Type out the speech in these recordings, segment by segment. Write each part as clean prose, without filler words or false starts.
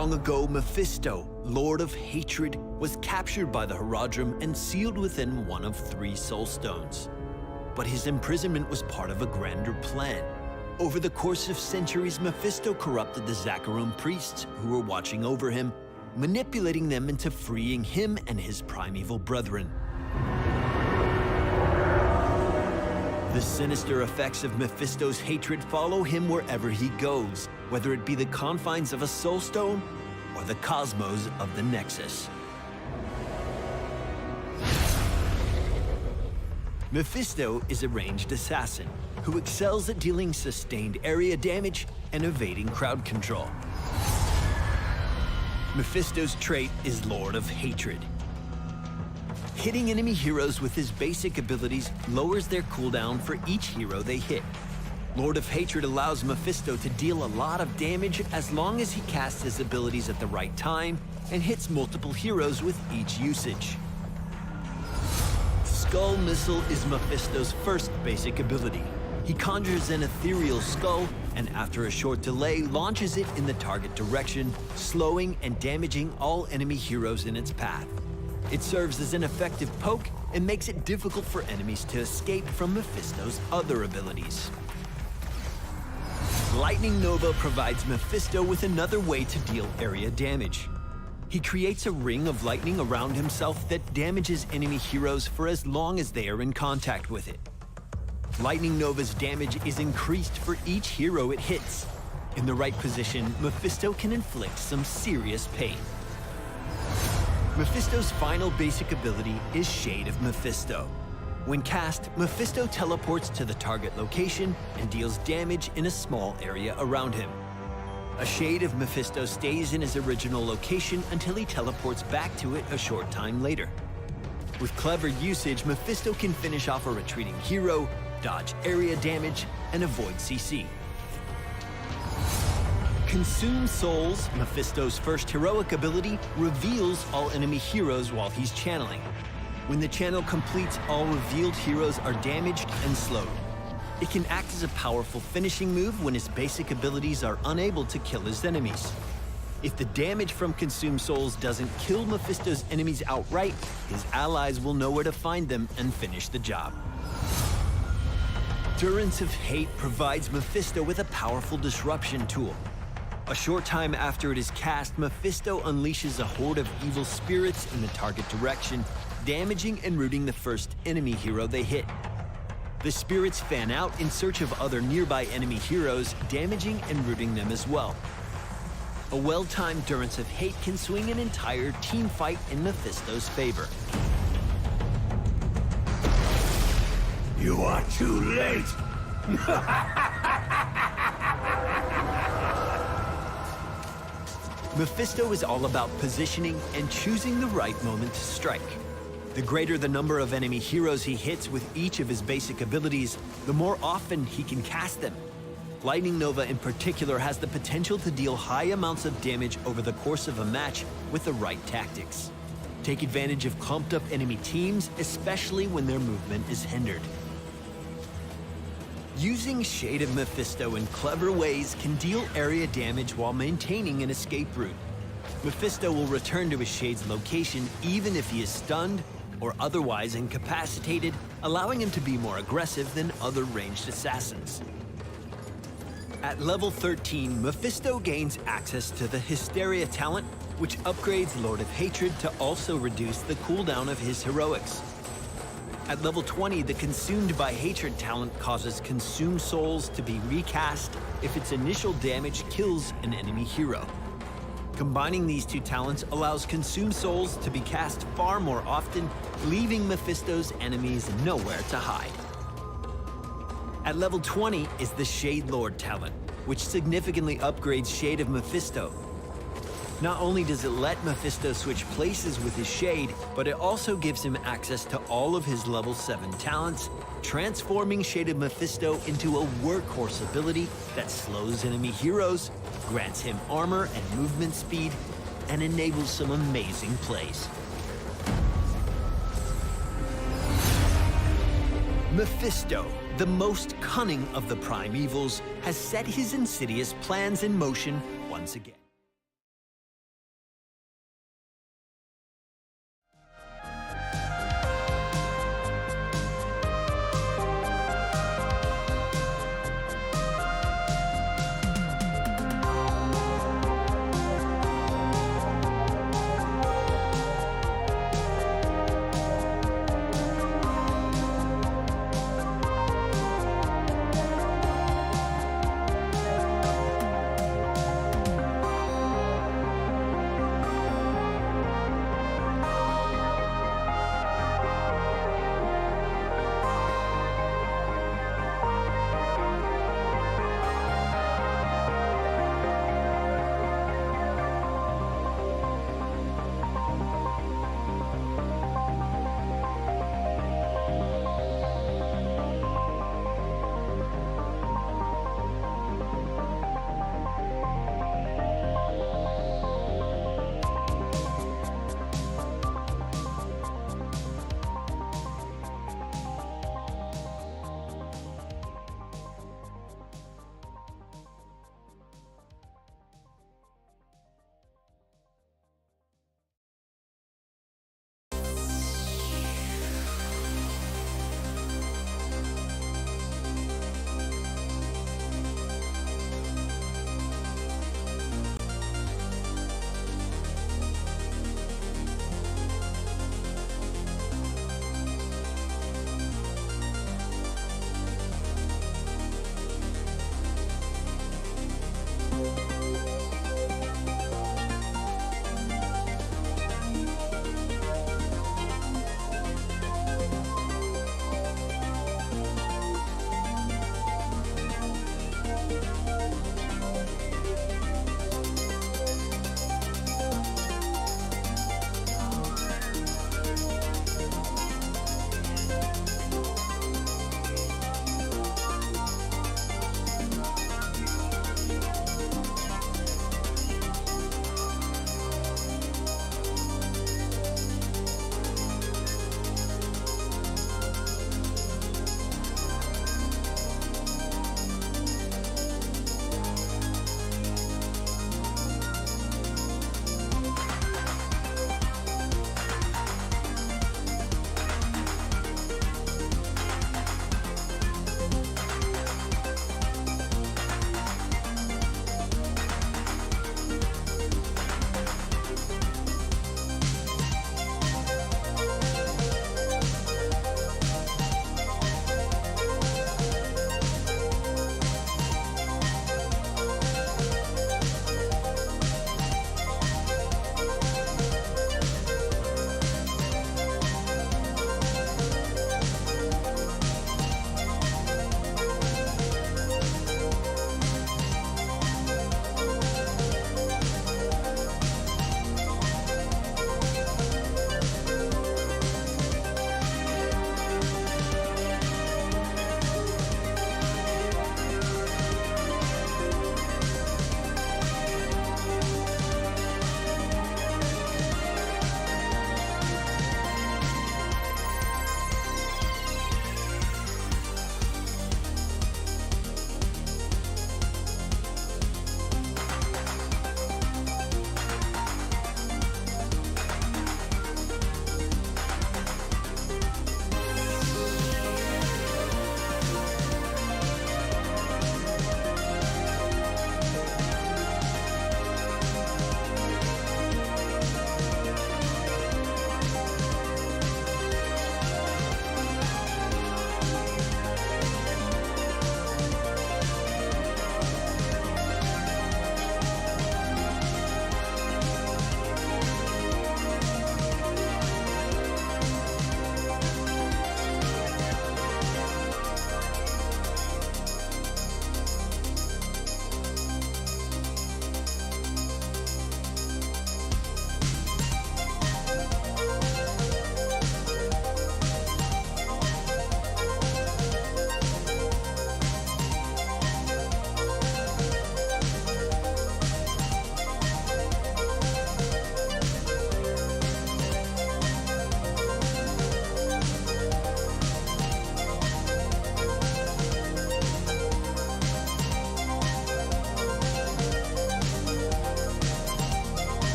Long ago, Mephisto, Lord of Hatred, was captured by the Horadrim and sealed within one of 3 soul stones. But his imprisonment was part of a grander plan. Over the course of centuries, Mephisto corrupted the Zakharum priests who were watching over him, manipulating them into freeing him and his primeval brethren. The sinister effects of Mephisto's hatred follow him wherever he goes, whether it be the confines of a soul stone or the cosmos of the Nexus. Mephisto is a ranged assassin who excels at dealing sustained area damage and evading crowd control. Mephisto's trait is Lord of Hatred. Hitting enemy heroes with his basic abilities lowers their cooldown for each hero they hit. Lord of Hatred allows Mephisto to deal a lot of damage as long as he casts his abilities at the right time and hits multiple heroes with each usage. Skull Missile is Mephisto's first basic ability. He conjures an ethereal skull and after a short delay launches it in the target direction, slowing and damaging all enemy heroes in its path. It serves as an effective poke and makes it difficult for enemies to escape from Mephisto's other abilities. Lightning Nova provides Mephisto with another way to deal area damage. He creates a ring of lightning around himself that damages enemy heroes for as long as they are in contact with it. Lightning Nova's damage is increased for each hero it hits. In the right position, Mephisto can inflict some serious pain. Mephisto's final basic ability is Shade of Mephisto. When cast, Mephisto teleports to the target location and deals damage in a small area around him. A Shade of Mephisto stays in his original location until he teleports back to it a short time later. With clever usage, Mephisto can finish off a retreating hero, dodge area damage, and avoid CC. Consume Souls, Mephisto's first heroic ability, reveals all enemy heroes while he's channeling. When the channel completes, all revealed heroes are damaged and slowed. It can act as a powerful finishing move when his basic abilities are unable to kill his enemies. If the damage from Consume Souls doesn't kill Mephisto's enemies outright, his allies will know where to find them and finish the job. Durance of Hate provides Mephisto with a powerful disruption tool. A short time after it is cast, Mephisto unleashes a horde of evil spirits in the target direction, damaging and rooting the first enemy hero they hit. The spirits fan out in search of other nearby enemy heroes, damaging and rooting them as well. A well-timed Durance of Hate can swing an entire team fight in Mephisto's favor. You are too late! Mephisto is all about positioning and choosing the right moment to strike. The greater the number of enemy heroes he hits with each of his basic abilities, the more often he can cast them. Lightning Nova in particular has the potential to deal high amounts of damage over the course of a match with the right tactics. Take advantage of clumped up enemy teams, especially when their movement is hindered. Using Shade of Mephisto in clever ways can deal area damage while maintaining an escape route. Mephisto will return to his Shade's location even if he is stunned or otherwise incapacitated, allowing him to be more aggressive than other ranged assassins. At level 13, Mephisto gains access to the Hysteria talent, which upgrades Lord of Hatred to also reduce the cooldown of his heroics. At level 20, the Consumed by Hatred talent causes Consume Souls to be recast if its initial damage kills an enemy hero. Combining these two talents allows Consume Souls to be cast far more often, leaving Mephisto's enemies nowhere to hide. At level 20 is the Shade Lord talent, which significantly upgrades Shade of Mephisto. Not only does it let Mephisto switch places with his Shade, but it also gives him access to all of his level 7 talents, transforming Shade of Mephisto into a workhorse ability that slows enemy heroes, grants him armor and movement speed, and enables some amazing plays. Mephisto, the most cunning of the primevals, has set his insidious plans in motion once again.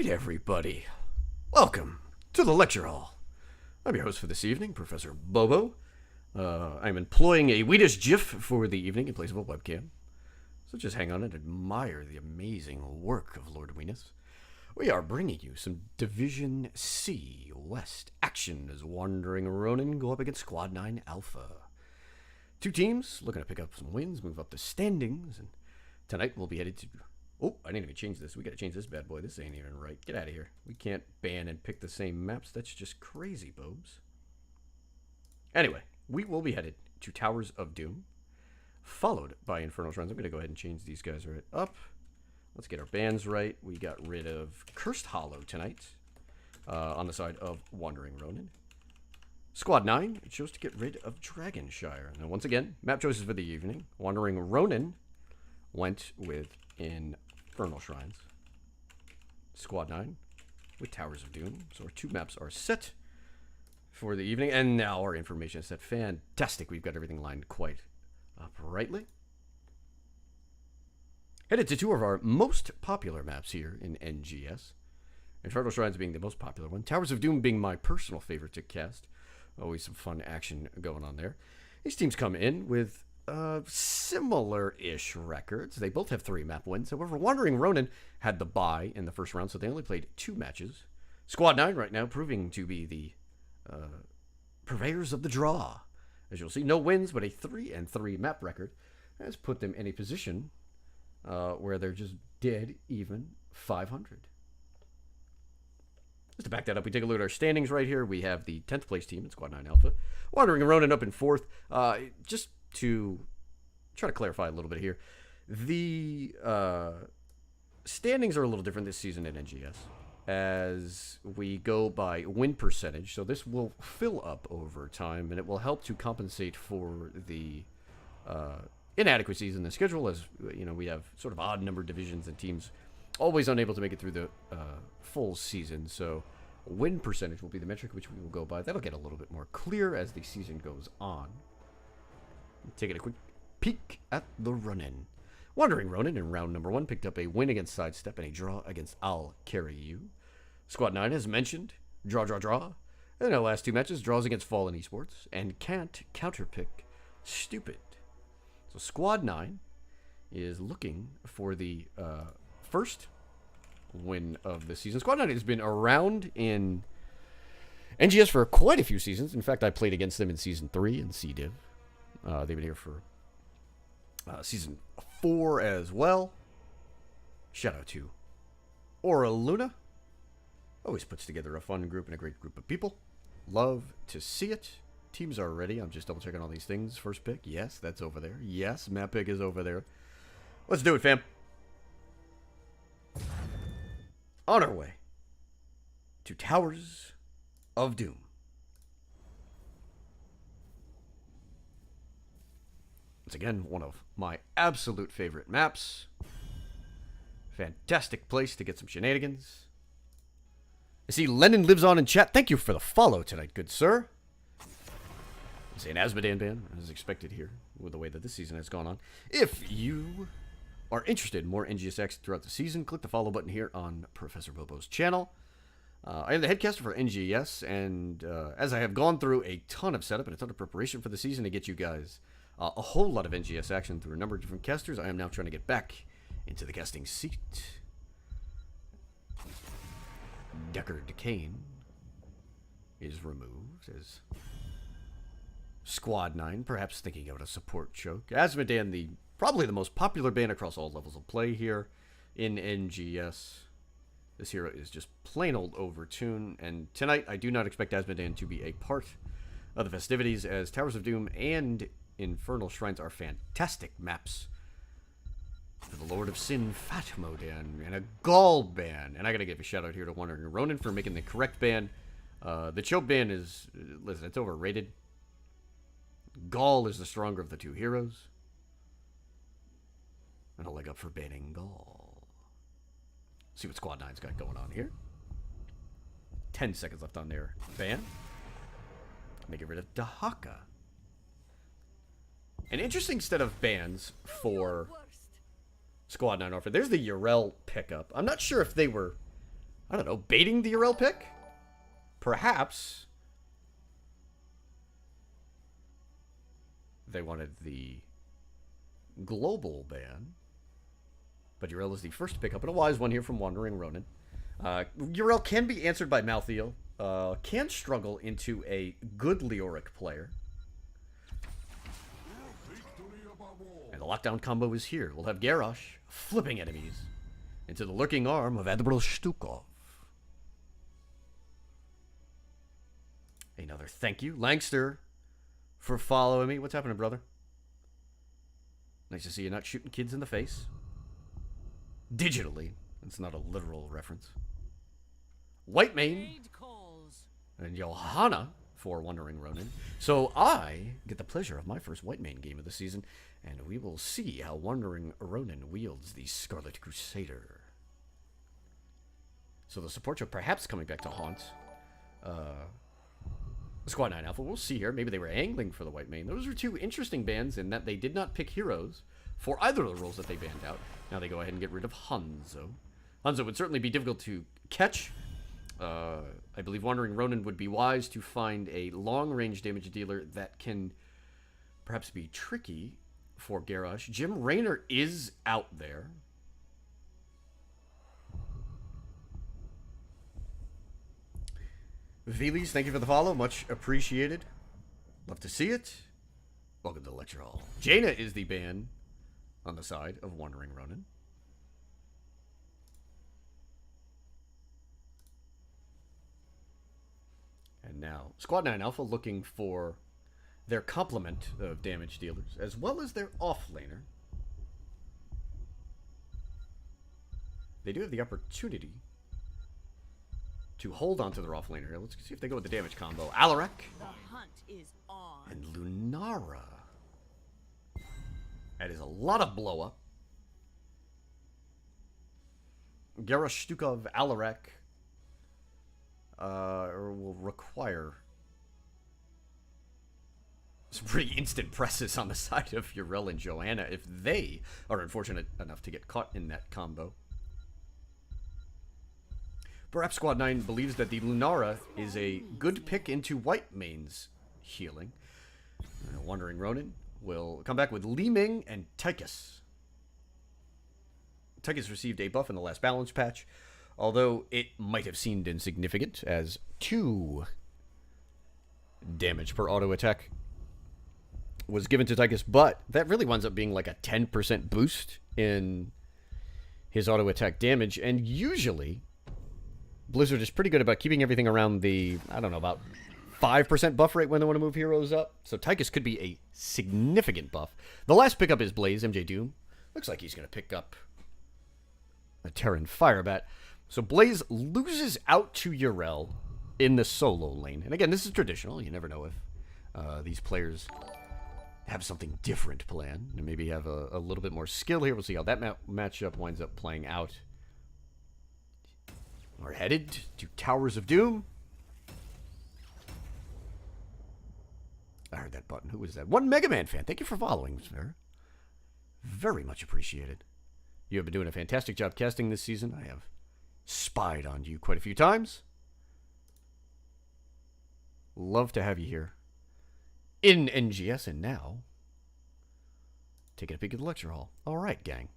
right, everybody. Welcome to the lecture hall. I'm your host for this evening, Professor Bobo. I'm employing a Wheatish GIF for the evening in place of a webcam. So just hang on and admire the amazing work of Lord Weenus. We are bringing you some Division C-West action as Wandering Ronin go up against Squad 9 Alpha. Two teams looking to pick up some wins, move up the standings, and tonight we'll be headed to... Oh, I didn't even change this. We gotta change this bad boy. This ain't even right. Get out of here. We can't ban and pick the same maps. That's just crazy, Bobes. Anyway, we will be headed to Towers of Doom, followed by Infernal Shrines. I'm gonna go ahead and change these guys right up. Let's get our bans right. We got rid of Cursed Hollow tonight on the side of Wandering Ronin. Squad 9 chose to get rid of Dragonshire. Now, once again, map choices for the evening. Wandering Ronin went with Infernal Shrines. Squad 9 with Towers of Doom. So our two maps are set for the evening. And now our information is set. Fantastic. We've got everything lined quite uprightly. Headed to two of our most popular maps here in NGS. Infernal Shrines being the most popular one. Towers of Doom being my personal favorite to cast. Always some fun action going on there. These teams come in with similar-ish records. They both have 3 map wins. However, Wandering Ronin had the bye in the first round, so they only played 2 matches. Squad 9 right now proving to be the purveyors of the draw. As you'll see, no wins, but a 3-3 map record has put them in a position where they're just dead even 500. Just to back that up, we take a look at our standings right here. We have the 10th place team in Squad 9 Alpha. Wandering Ronin up in 4th. Just to try to clarify a little bit here, the standings are a little different this season in NGS as we go by win percentage. So this will fill up over time, and it will help to compensate for the inadequacies in the schedule, as you know, we have sort of odd numbered divisions and teams always unable to make it through the full season. So win percentage will be the metric which we will go by. That'll get a little bit more clear as the season goes on. Taking a quick peek at the run-in. Wandering Ronin in round number 1 picked up a win against Sidestep and a draw against I'll Carry You. Squad 9, as mentioned, draw. And our last 2 matches, draws against Fallen Esports and can't counterpick Stupid. So Squad 9 is looking for the first win of the season. Squad 9 has been around in NGS for quite a few seasons. In fact, I played against them in Season 3 in C-Div. They've been here for Season 4 as well. Shout out to Aura Luna. Always puts together a fun group and a great group of people. Love to see it. Teams are ready. I'm just double checking all these things. First pick. Yes, that's over there. Yes, map pick is over there. Let's do it, fam. On our way to Towers of Doom. Once again, one of my absolute favorite maps. Fantastic place to get some shenanigans. I see Lennon lives on in chat. Thank you for the follow tonight, good sir. It's an Asmodean ban, as expected here, with the way that this season has gone on. If you are interested in more NGS action throughout the season, click the follow button here on Professor Bobo's channel. I am the headcaster for NGS, and as I have gone through a ton of setup and a ton of preparation for the season to get you guys a whole lot of NGS action through a number of different casters, I am now trying to get back into the casting seat. Deckard Kane is removed as Squad 9, perhaps thinking of a support choke. Asmodean, probably the most popular ban across all levels of play here in NGS. This hero is just plain old overtune, and tonight I do not expect Asmodean to be a part of the festivities, as Towers of Doom and Infernal Shrines are fantastic maps for the Lord of Sin Fatmodan and a Gaul ban. And I gotta give a shout out here to Wandering Ronin for making the correct ban. The choke ban is, listen, it's overrated. Gaul is the stronger of the 2 heroes. And a leg up for banning Gaul. See what Squad 9's got going on here. 10 seconds left on their ban. And they get rid of Dahaka. An interesting set of bans for Squad 9 offer. There's the Urel pickup. I'm not sure if they were I don't know, baiting the URL pick? Perhaps they wanted the global ban, but URL is the first to pick up, and a wise one here from Wandering Ronin. URL can be answered by Malthiel, can struggle into a good Leoric player. And the lockdown combo is here. We'll have Garrosh flipping enemies into the lurking arm of Admiral Stukov. Another thank you, Langster, for following me. What's happening, brother? Nice to see you not shooting kids in the face. Digitally. It's not a literal reference. Whitemane and Johanna for Wandering Ronin. So I get the pleasure of my first Whitemane game of the season, and we will see how Wandering Ronin wields the Scarlet Crusader. So the support show perhaps coming back to haunt Squad 9 Alpha. We'll see here. Maybe they were angling for the Whitemane. Those are two interesting bans in that they did not pick heroes for either of the roles that they banned out. Now they go ahead and get rid of Hanzo. Hanzo would certainly be difficult to catch. I believe Wandering Ronin would be wise to find a long-range damage dealer that can perhaps be tricky for Garrosh. Jim Raynor is out there. Veles, thank you for the follow. Much appreciated. Love to see it. Welcome to the lecture hall. Jaina is the ban on the side of Wandering Ronin. And now, Squad 9 Alpha looking for their complement of damage dealers, as well as their offlaner. They do have the opportunity to hold on to their offlaner here. Let's see if they go with the damage combo. Alarak The hunt is on. and Lunara. That is a lot of blow up. Garrosh, Stukov, Alarak will require some pretty instant presses on the side of Urel and Joanna if they are unfortunate enough to get caught in that combo. Perhaps Squad 9 believes that the Lunara is a good pick into Whitemane's healing. Wandering Ronin will come back with Li Ming and Tychus. Tychus received a buff in the last balance patch, although it might have seemed insignificant as 2 damage per auto attack was given to Tychus, but that really winds up being like a 10% boost in his auto attack damage, and usually Blizzard is pretty good about keeping everything around the, I don't know, about 5% buff rate when they want to move heroes up. So Tychus could be a significant buff. The last pickup is Blaze, MJ Doom. Looks like he's going to pick up a Terran Firebat. So Blaze loses out to Urel in the solo lane. And again, this is traditional. You never know if these players have something different planned. And maybe have a little bit more skill here. We'll see how that matchup winds up playing out. We're headed to Towers of Doom. I heard that button. Who was that? One Mega Man fan. Thank you for following, sir. Very much appreciated. You have been doing a fantastic job casting this season. I have spied on you quite a few times. Love to have you here in NGS, and now taking a peek at the lecture hall. All right, gang.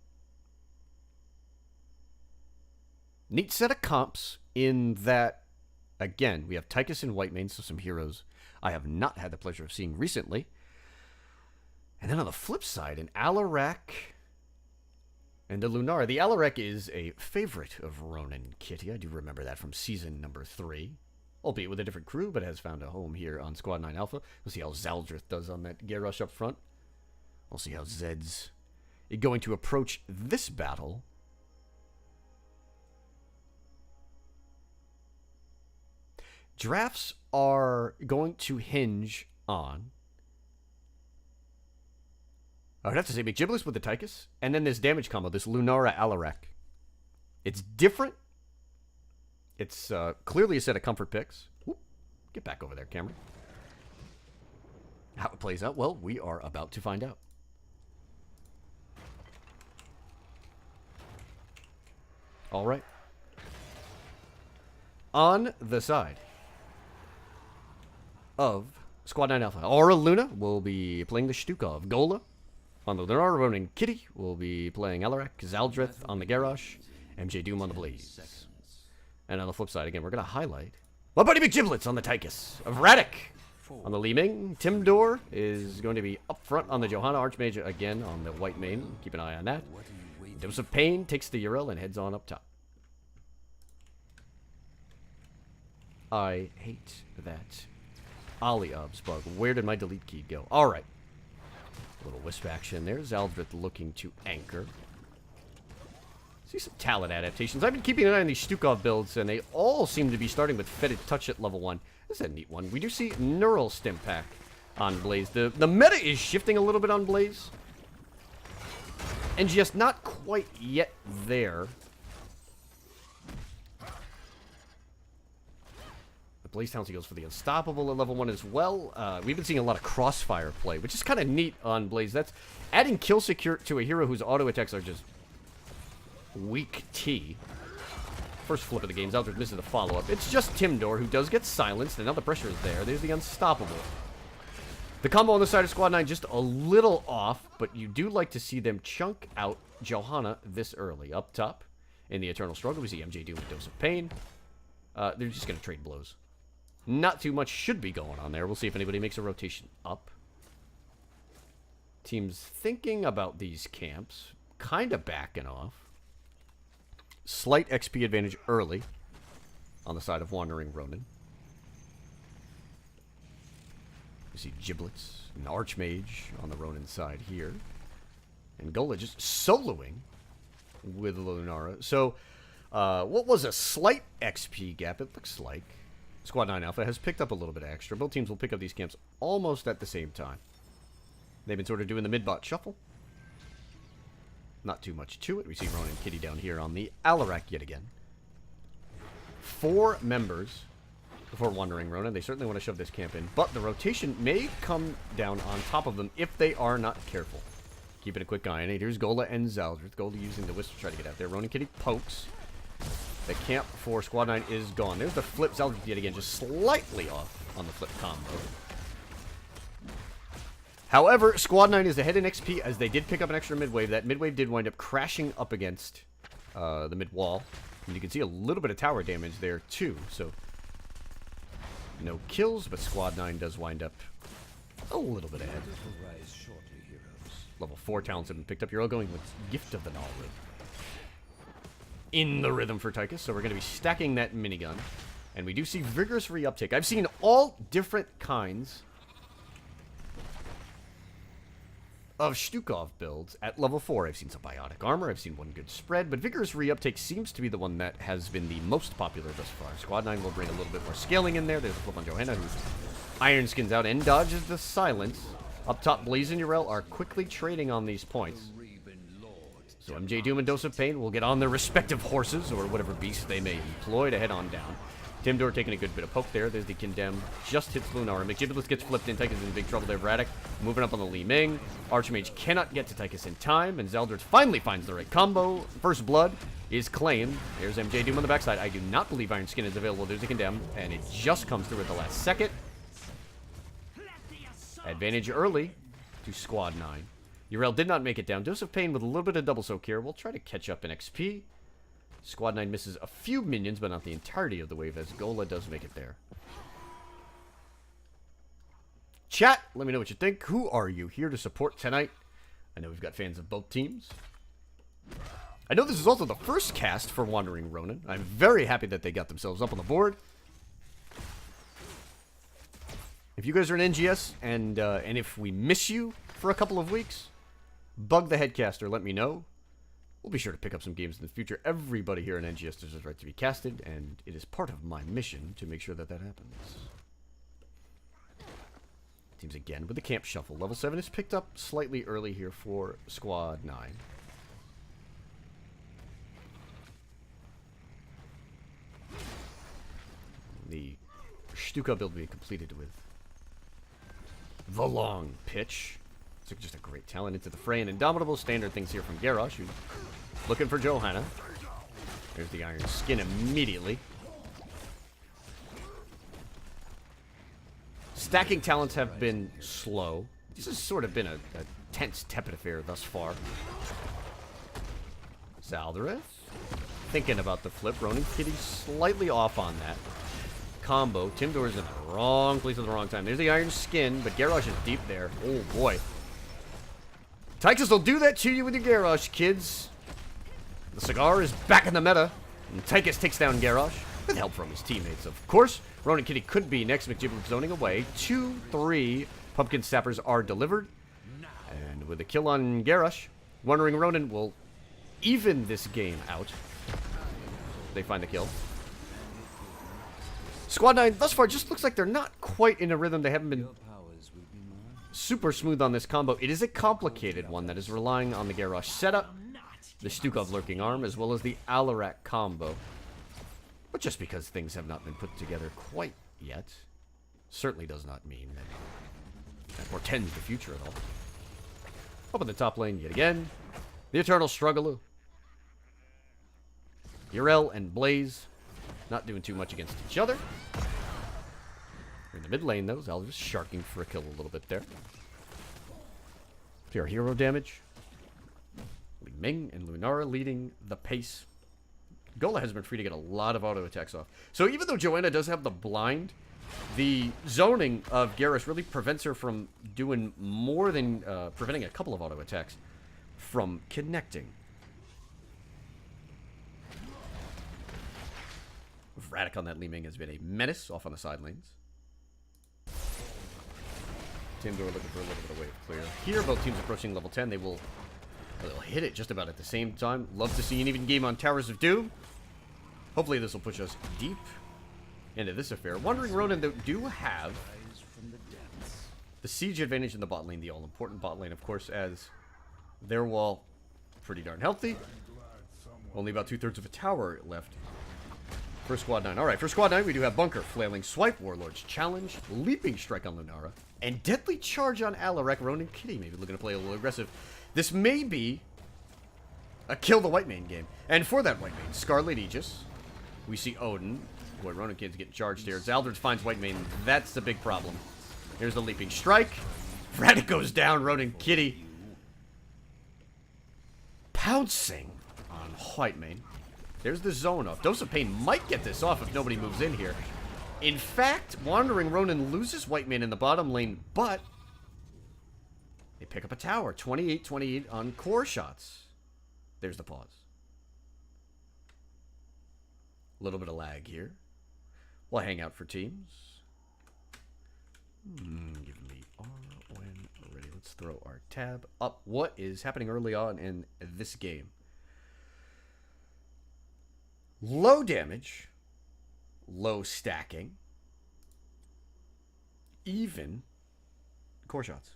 Neat set of comps in that, again, we have Tychus and Whitemane, so some heroes I have not had the pleasure of seeing recently. And then on the flip side, an Alarak and a Lunara. The Alarak is a favorite of Ronin Kitty. I do remember that from season number 3. Albeit with a different crew, but has found a home here on Squad 9 Alpha. We'll see how Zaldrith does on that Garrosh up front. We'll see how Zed's going to approach this battle. Drafts are going to hinge on, I would have to say, McGiblis with the Tychus, and then this damage combo, this Lunara Alarak. It's different. It's clearly a set of comfort picks. Whoop. Get back over there, Cameron. How it plays out, well, we are about to find out. All right. on the side of Squad 9 Alpha, Aura Luna will be playing the Stukov. Gola on the Lunar. Ronin Kitty will be playing Alarak. Zaldrith on the Garrosh. MJ Doom on the Blaze. And on the flip side, again, we're going to highlight my buddy McGiblets on the Tychus. Of Radek on the Li Ming. Timdor is going to be up front on the Johanna Archmage again on the White Mane. Keep an eye on that. Dose of Pain takes the Uriel and heads on up top. I hate that Aliab's bug. Where did my delete key go? All right. A little wisp action there. Zaldrith looking to anchor. See some talent adaptations. I've been keeping an eye on these Stukov builds, and they all seem to be starting with Fetid Touch at level 1. This is a neat one. We do see Neural Stim Pack on Blaze. The meta is shifting a little bit on Blaze. NGS not quite yet there. The Blaze Townsy goes for the Unstoppable at level 1 as well. We've been seeing a lot of Crossfire play, which is kind of neat on Blaze. That's adding kill secure to a hero whose auto attacks are just weak T. First flip of the game, Zaldrith misses the follow-up. It's just Timdor who does get silenced, and now the pressure is there. There's the Unstoppable. The combo on the side of Squad 9 just a little off, but you do like to see them chunk out Johanna this early. Up top, in the Eternal Struggle, we see MJ Doom with Dose of Pain. They're just going to trade blows. Not too much should be going on there. We'll see if anybody makes a rotation up. Teams thinking about these camps, kind of backing off. Slight XP advantage early on the side of Wandering Ronin. We see Giblets and Archmage on the Ronin side here. And Gola just soloing with Lunara. So, what was a slight XP gap, it looks like. Squad 9 Alpha has picked up a little bit extra. Both teams will pick up these camps almost at the same time. They've been sort of doing the mid-bot shuffle. Not too much to it. We see Ronin Kitty down here on the Alarak yet again. 4 members before Wandering Ronin. They certainly want to shove this camp in, but the rotation may come down on top of them if they are not careful. Keeping a quick eye on it. Here's Gola and Zaldrith. Gola using the Wisp to try to get out there. Ronin Kitty pokes. The camp for Squad 9 is gone. There's the flip. Zaldrith yet again, just slightly off on the flip combo. However, Squad 9 is ahead in XP as they did pick up an extra mid-wave. That mid-wave did wind up crashing up against the mid-wall. And you can see a little bit of tower damage there, too. So, no kills, but Squad 9 does wind up a little bit ahead. Level 4 talents have been picked up. You're all going with Gift of the Nalrid in the rhythm for Tychus. So we're going to be stacking that minigun. And we do see vigorous reuptake. I've seen all different kinds of Stukov builds at level 4. I've seen some biotic armor, I've seen one good spread, but vigorous reuptake seems to be the one that has been the most popular thus far. Squad 9 will bring a little bit more scaling in there. There's a flip on Johanna, who iron skins out and dodges the silence. Up top, Blaze and Uriel are quickly trading on these points. So MJ Doom and Dose of Pain will get on their respective horses, or whatever beast they may employ, to head on down. Timdor taking a good bit of poke there. There's the Condemn. Just hits Lunar. McGiblets gets flipped in. Tychus in big trouble there. Radek moving up on the Li Ming. Archmage cannot get to Tychus in time, and Zaldrith finally finds the right combo. First blood is claimed. There's MJ Doom on the backside. I do not believe Iron Skin is available. There's a Condemn, and it just comes through at the last second. Advantage early to Squad 9. Uriel did not make it down. Dose of Pain with a little bit of double soak here. We'll try to catch up in XP. Squad 9 misses a few minions, but not the entirety of the wave, as Gola does make it there. Chat, let me know what you think. Who are you here to support tonight? I know we've got fans of both teams. I know this is also the first cast for Wandering Ronin. I'm very happy that they got themselves up on the board. If you guys are an NGS, and if we miss you for a couple of weeks, bug the headcaster, let me know. We'll be sure to pick up some games in the future. Everybody here in NGS deserves the right to be casted, and it is part of my mission to make sure that that happens. Teams again with the camp shuffle. Level 7 is picked up slightly early here for Squad 9. The Stuka build will be completed with the long pitch. It's just a great talent into the fray. And Indomitable standard things here from Garrosh, who's looking for Johanna. There's the Iron Skin immediately. stacking talents have been slow. This has sort of been a tense, tepid affair thus far. Zaldareth thinking about the flip. Ronin Kitty slightly off on that combo. Timdor's in the wrong place at the wrong time. There's the Iron Skin, but Garrosh is deep there. Oh, boy. Tychus will do that to you with your Garrosh, kids. The cigar is back in the meta, and Tychus takes down Garrosh with help from his teammates, of course. Ronin Kitty could be next. McGibber zoning away. 2-3 Pumpkin Sappers are delivered. And with a kill on Garrosh, Wandering Ronin will even this game out. They find the kill. Squad 9 thus far just looks like they're not quite in a rhythm. They haven't been super smooth on this combo. It is a complicated one that is relying on the Garrosh setup, the Stukov lurking arm, as well as the Alarak combo. But just because things have not been put together quite yet, certainly does not mean that portends the future at all. Up in the top lane yet again, the Eternal Struggle. Yrel and Blaze not doing too much against each other. In the mid lane, though, Zaldareth sharking for a kill a little bit there. See our hero damage. Li Ming and Lunara leading the pace. Gola has been free to get a lot of auto attacks off. So even though Joanna does have the blind, the zoning of Garrus really prevents her from doing more than preventing a couple of auto attacks from connecting. Vratic on that Li Ming has been a menace off on the side lanes. Timdor looking for a little bit of wave clear. Here, both teams approaching level 10. They'll hit it just about at the same time. Love to see an even game on Towers of Doom. Hopefully this will push us deep into this affair. Wandering Ronin, though, do have the siege advantage in the bot lane, the all-important bot lane, of course, as their wall pretty darn healthy. Only about 2/3 of a tower left for Squad 9. Alright, for Squad 9, we do have Bunker, Flailing Swipe, Warlord's Challenge, Leaping Strike on Lunara, and Deadly Charge on Alarak. Ronin Kitty maybe looking to play a little aggressive. This may be a kill the white main game. And for that white main, Scarlet Aegis, we see Odin. Boy, Ronin Kid's getting charged here. Zaldred finds white main. That's the big problem. Here's the Leaping Strike. Vratic goes down. Ronin Kitty pouncing on white main. There's the zone off. Dose of Pain might get this off if nobody moves in here. In fact, Wandering Ronin loses white main in the bottom lane, but they pick up a tower. 28-28 on core shots. There's the pause. A little bit of lag here. We'll hang out for teams. Give me R when ready. Let's throw our tab up. What is happening early on in this game? Low damage, low stacking, even core shots.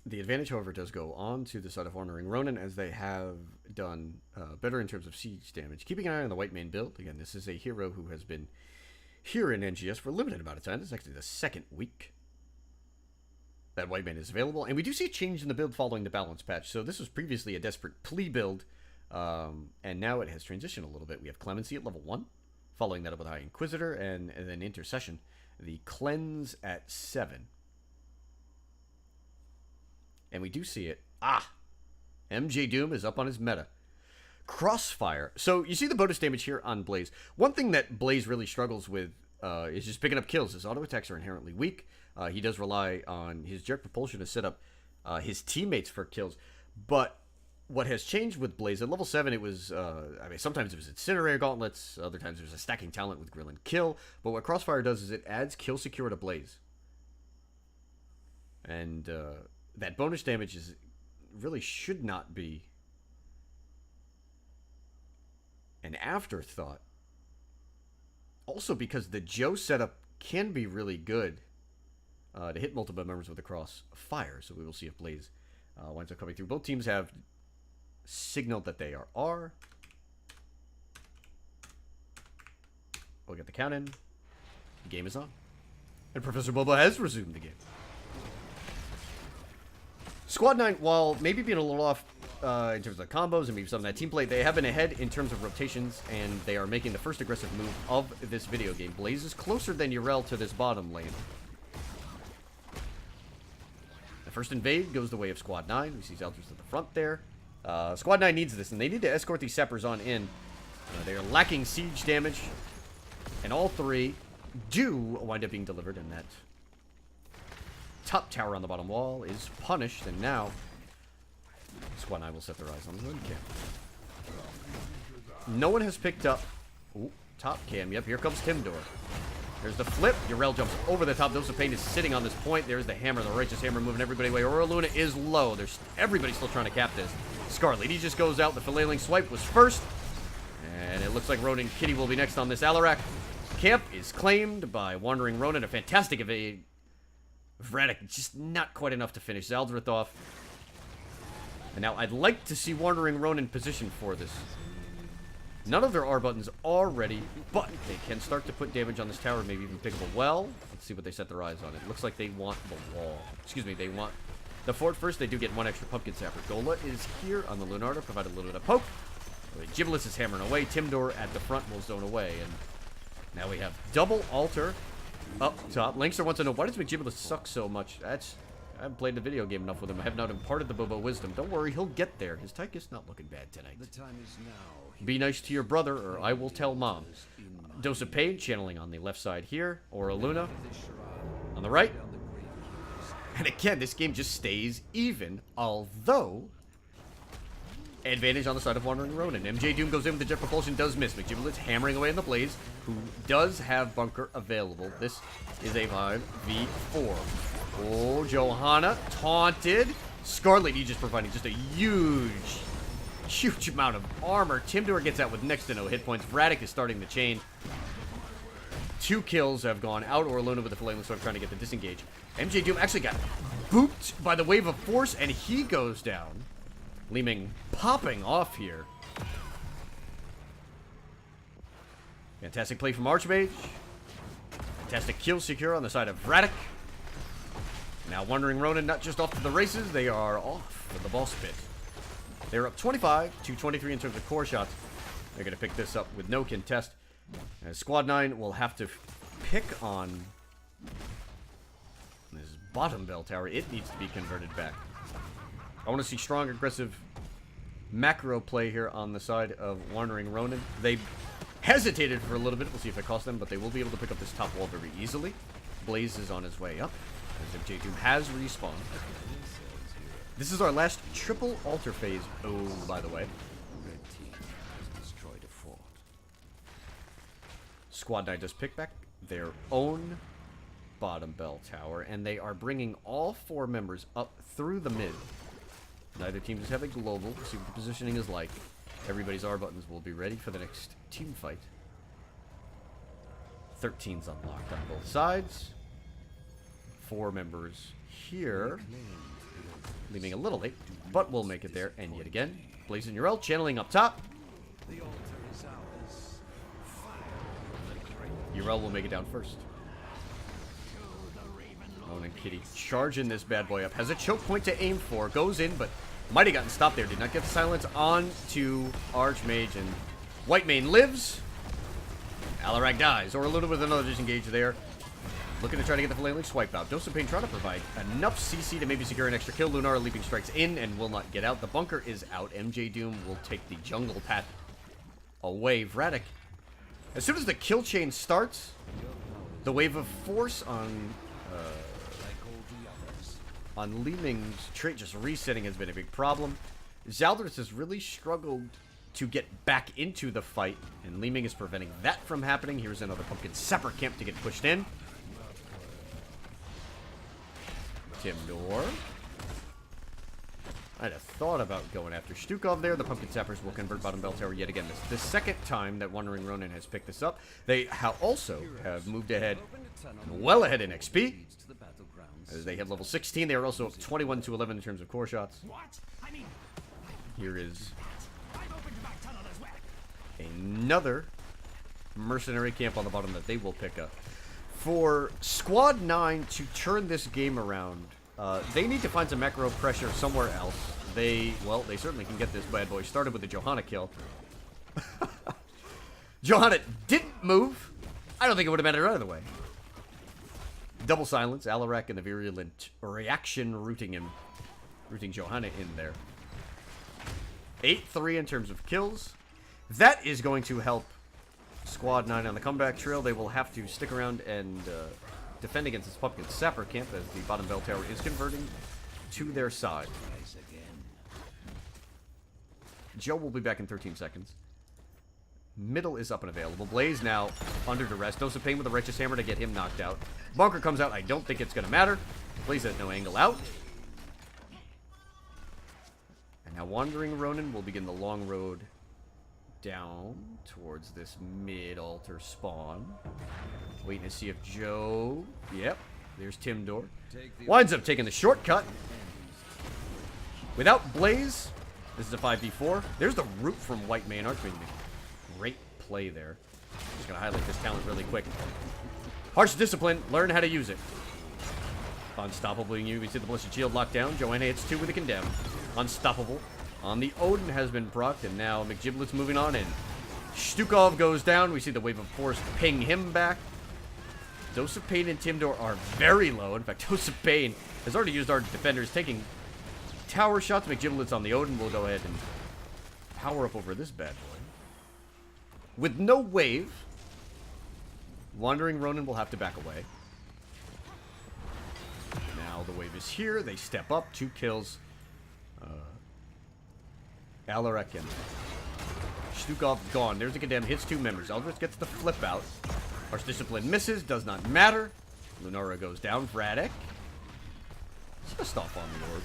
The advantage, however, does go on to the side of Wandering Ronin, as they have done better in terms of siege damage. Keeping an eye on the white main build. Again, this is a hero who has been here in NGS for a limited amount of time. This is actually the second week that white main is available. And we do see a change in the build following the balance patch. So this was previously a desperate plea build, and now it has transitioned a little bit. We have Clemency at level 1, following that up with High Inquisitor, and then Intercession. The Cleanse at 7. And we do see it. MJ Doom is up on his meta. Crossfire. So you see the bonus damage here on Blaze. One thing that Blaze really struggles with is just picking up kills. His auto attacks are inherently weak. He does rely on his Jerk Propulsion to set up his teammates for kills. But what has changed with Blaze, at level 7 it was, sometimes it was Incinerator Gauntlets, other times it was a stacking talent with Grill and Kill. But what Crossfire does is it adds kill secure to Blaze. And that bonus damage really should not be an afterthought. Also because the Joe setup can be really good to hit multiple members with a Crossfire. So we will see if Blaze winds up coming through. Both teams have signaled that they are. We'll get the count in. The game is on. And Professor Boba has resumed the game. Squad 9, while maybe being a little off in terms of combos and maybe some of that team play. They have been ahead in terms of rotations, and they are making the first aggressive move of this video game. Blaze is closer than Yrel to this bottom lane. The first invade goes the way of Squad 9. We see Zeldris at the front there. Squad 9 needs this, and they need to escort these sappers on in. They are lacking siege damage, and all three do wind up being delivered, and that top tower on the bottom wall is punished, and now Squad 9 will set their eyes on the Run Cam. No one has picked up... Ooh, top cam. Yep, here comes Timdor. There's the flip. Yrel jumps over the top. Dose of Pain is sitting on this point. There's the hammer, the righteous hammer, moving everybody away. Aurora Luna is low. Everybody's still trying to cap this. Scar Lady just goes out. The flailing swipe was first. And it looks like Ronin Kitty will be next on this Alarak. Camp is claimed by Wandering Ronin. A fantastic evade. Vratic just not quite enough to finish Zaldrith off. And now I'd like to see Wandering Ronin positioned for this. None of their R buttons are ready, but they can start to put damage on this tower, maybe even pick up a well. Let's see what they set their eyes on. It looks like they want the wall. Excuse me, they want the fort first. They do get one extra pumpkin sapper. Gola is here on the Lunarda, provide a little bit of poke. Giblus is hammering away. Timdor at the front will zone away. And now we have double altar up top. Linkster wants to know, why does McGiblus suck so much? I haven't played the video game enough with him. I have not imparted the Bobo wisdom. Don't worry, he'll get there. His Tychus not looking bad tonight. The time is now. Be nice to your brother, or I will tell mom. Dose of Pain, channeling on the left side here. Aura Luna on the right. And again, this game just stays even, although... advantage on the side of Wandering Ronin. MJ Doom goes in with the jet propulsion, does miss. McGiblitz hammering away in the Blaze, who does have bunker available. This is a 5v4. Oh, Johanna taunted. Scarlet, he just providing just a huge amount of armor. Timdor gets out with next to no hit points. Vratic is starting the chain. 2 kills have gone out. Orluna with the flailing sword trying to get the disengage. MJ Doom actually got booped by the wave of force, and he goes down. Leeming popping off here. Fantastic play from Archmage. Fantastic kill secure on the side of Vratic. Now Wandering Ronin not just off to the races, they are off for the boss pit. They're up 25 to 23 in terms of core shots. They're going to pick this up with no contest. As Squad 9 will have to pick on this bottom bell tower. It needs to be converted back. I want to see strong, aggressive macro play here on the side of Wandering Ronin. They hesitated for a little bit. We'll see if it costs them, but they will be able to pick up this top wall very easily. Blaze is on his way up, as if J2 has respawned. This is our last triple altar phase. Oh, by the way. Red team has destroyed a fort. Squad 9 does pick back their own bottom bell tower, and they are bringing all 4 members up through the mid. Neither team does have a global. We'll see what the positioning is like. Everybody's R buttons will be ready for the next team fight. 13's unlocked on both sides. 4 members here. Leaving a little late, but we'll make it there. And yet again, Blaze and Yrel channeling up top. The altar is ours. Yrel will make it down first. Ronin Kitty charging this bad boy up. Has a choke point to aim for. Goes in, but might have gotten stopped there. Did not get the silence on to Archmage. And Whitemane lives. Alarak dies. Or Luna with another disengage there. Looking to try to get the flailing swipe out. Dose of Pain trying to provide enough CC to maybe secure an extra kill. Lunar leaping strikes in and will not get out. The bunker is out. MJ Doom will take the jungle path away. Vratic. As soon as the kill chain starts, the wave of force on Leeming's trait just resetting has been a big problem. Zaldris has really struggled to get back into the fight, and Leeming is preventing that from happening. Here's another pumpkin sapper camp to get pushed in. Timdor. I'd have thought about going after Stukov there. The pumpkin sappers will convert bottom bell tower yet again. This is the second time that Wandering Ronin has picked this up. They also have moved ahead, well ahead in XP. As they hit level 16, they are also up 21 to 11 in terms of core shots. Here is another mercenary camp on the bottom that they will pick up. For Squad 9 to turn this game around, they need to find some macro pressure somewhere else. they certainly can get this bad boy started with the Johanna kill. Johanna didn't move. I don't think it would have mattered either way. Double silence, Alarak and the virulent reaction rooting Johanna in there. 8-3 in terms of kills. That is going to help Squad 9 on the comeback trail. They will have to stick around and defend against this pumpkin sapper camp as the bottom bell tower is converting to their side. Rise again. Joe will be back in 13 seconds. Middle is up and available. Blaze now under duress. Dose of Pain with a Righteous Hammer to get him knocked out. Bunker comes out. I don't think it's going to matter. Blaze has no angle out. And now Wandering Ronin will begin the long road down towards this mid-altar spawn. Waiting to see if Joe... Yep, there's Timdor. Winds up taking the shortcut. Without Blaze, this is a 5v4. There's the root from White Mane Archmage. Great play there. Just going to highlight this talent really quick. Harsh Discipline. Learn how to use it. Unstoppable. You see the Blessed Shield locked down. Joanna hits 2 with a Condemn. Unstoppable. On the Odin has been procced, and now McGiblet's moving on in. Stukov goes down. We see the Wave of Force ping him back. Dose of Pain and Timdor are very low. In fact, Dose of Pain has already used our defenders, taking tower shots. McGiblet's on the Odin. We'll go ahead and power up over this bad boy. With no wave, Wandering Ronin will have to back away. Now the wave is here. They step up. 2 kills. Alarak and Stukov gone. There's a Condemn. Hits 2 members. Eldritch gets the flip out. Harsh Discipline misses. Does not matter. Lunara goes down. Vradek. Just off on the orb.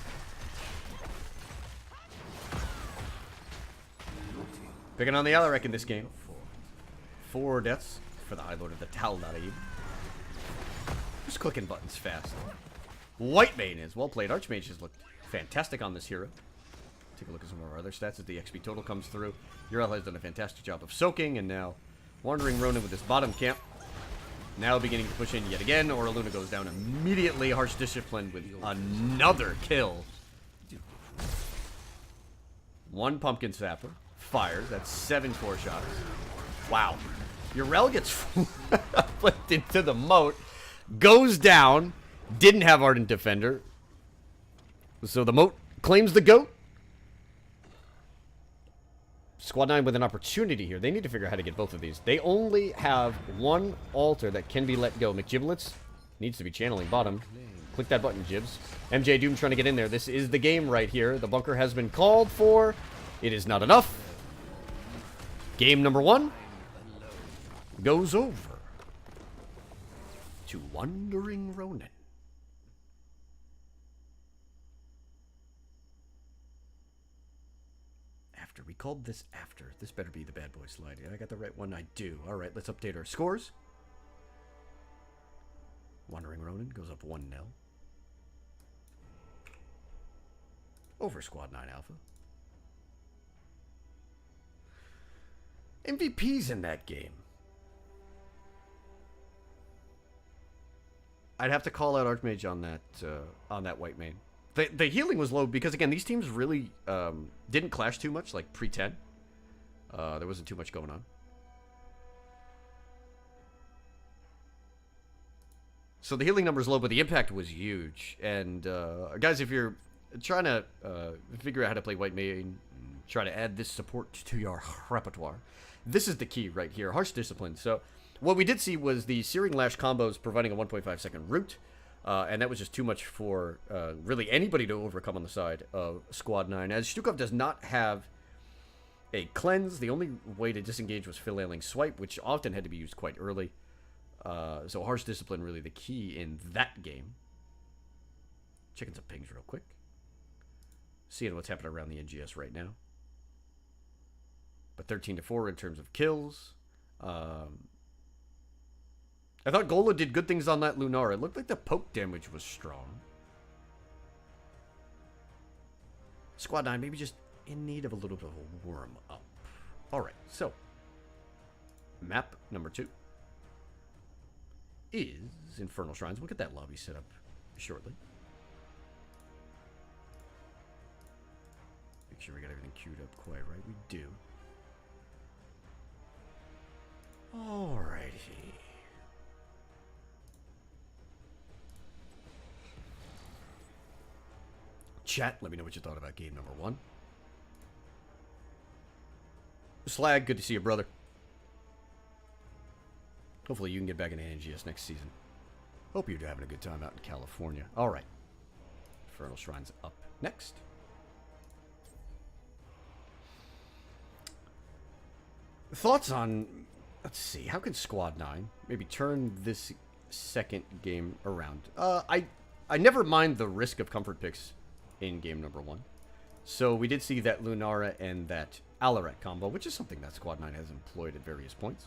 Picking on the Alarak in this game. 4 deaths for the High Lord of the Tal'Darim. Just clicking buttons fast. White Mane is well played. Archmage has looked fantastic on this hero. Take a look at some of our other stats as the XP total comes through. Uriel has done a fantastic job of soaking, and now Wandering Ronin with this bottom camp. Now beginning to push in yet again. Oraluna goes down immediately. Harsh Discipline with another kill. 1 Pumpkin Sapper. Fires. That's 7 core shots. Wow. Uriel gets flipped into the moat. Goes down. Didn't have Ardent Defender. So the moat claims the GOAT. Squad 9 with an opportunity here. They need to figure out how to get both of these. They only have 1 altar that can be let go. McGiblets needs to be channeling bottom. Click that button, Jibs. MJ Doom trying to get in there. This is the game right here. The bunker has been called for. It is not enough. Game number 1 goes over to Wandering Ronin. We called this after. This better be the bad boy slide. I got the right one. I do. All right, let's update our scores. Wandering Ronin goes up 1-0. Over Squad 9 Alpha. MVPs in that game. I'd have to call out Archmage on that White Mane. The healing was low because, again, these teams really didn't clash too much, like pre-10. There wasn't too much going on. So the healing number is low, but the impact was huge. And, guys, if you're trying to figure out how to play White Mane, try to add this support to your repertoire, this is the key right here. Harsh Discipline. So what we did see was the Searing Lash combos providing a 1.5 second root. And that was just too much for really anybody to overcome on the side of Squad 9. As Stukov does not have a cleanse, the only way to disengage was Filailing Swipe, which often had to be used quite early. So Harsh Discipline really the key in that game. Checking some pings real quick. Seeing what's happening around the NGS right now. But 13-4 in terms of kills. I thought Gola did good things on that Lunara. It looked like the poke damage was strong. Squad 9 maybe just in need of a little bit of a warm up. Alright, so map number 2 is Infernal Shrines. We'll get that lobby set up shortly. Make sure we got everything queued up quite right. We do. Alrighty. Chat, let me know what you thought about game number 1. Slag, good to see you, brother. Hopefully you can get back into NGS next season. Hope you're having a good time out in California. Alright. Infernal Shrine's up next. Thoughts on... Let's see. How can Squad 9 maybe turn this second game around? I never mind the risk of comfort picks in game number 1. So we did see that Lunara and that Alaret combo, which is something that Squad 9 has employed at various points.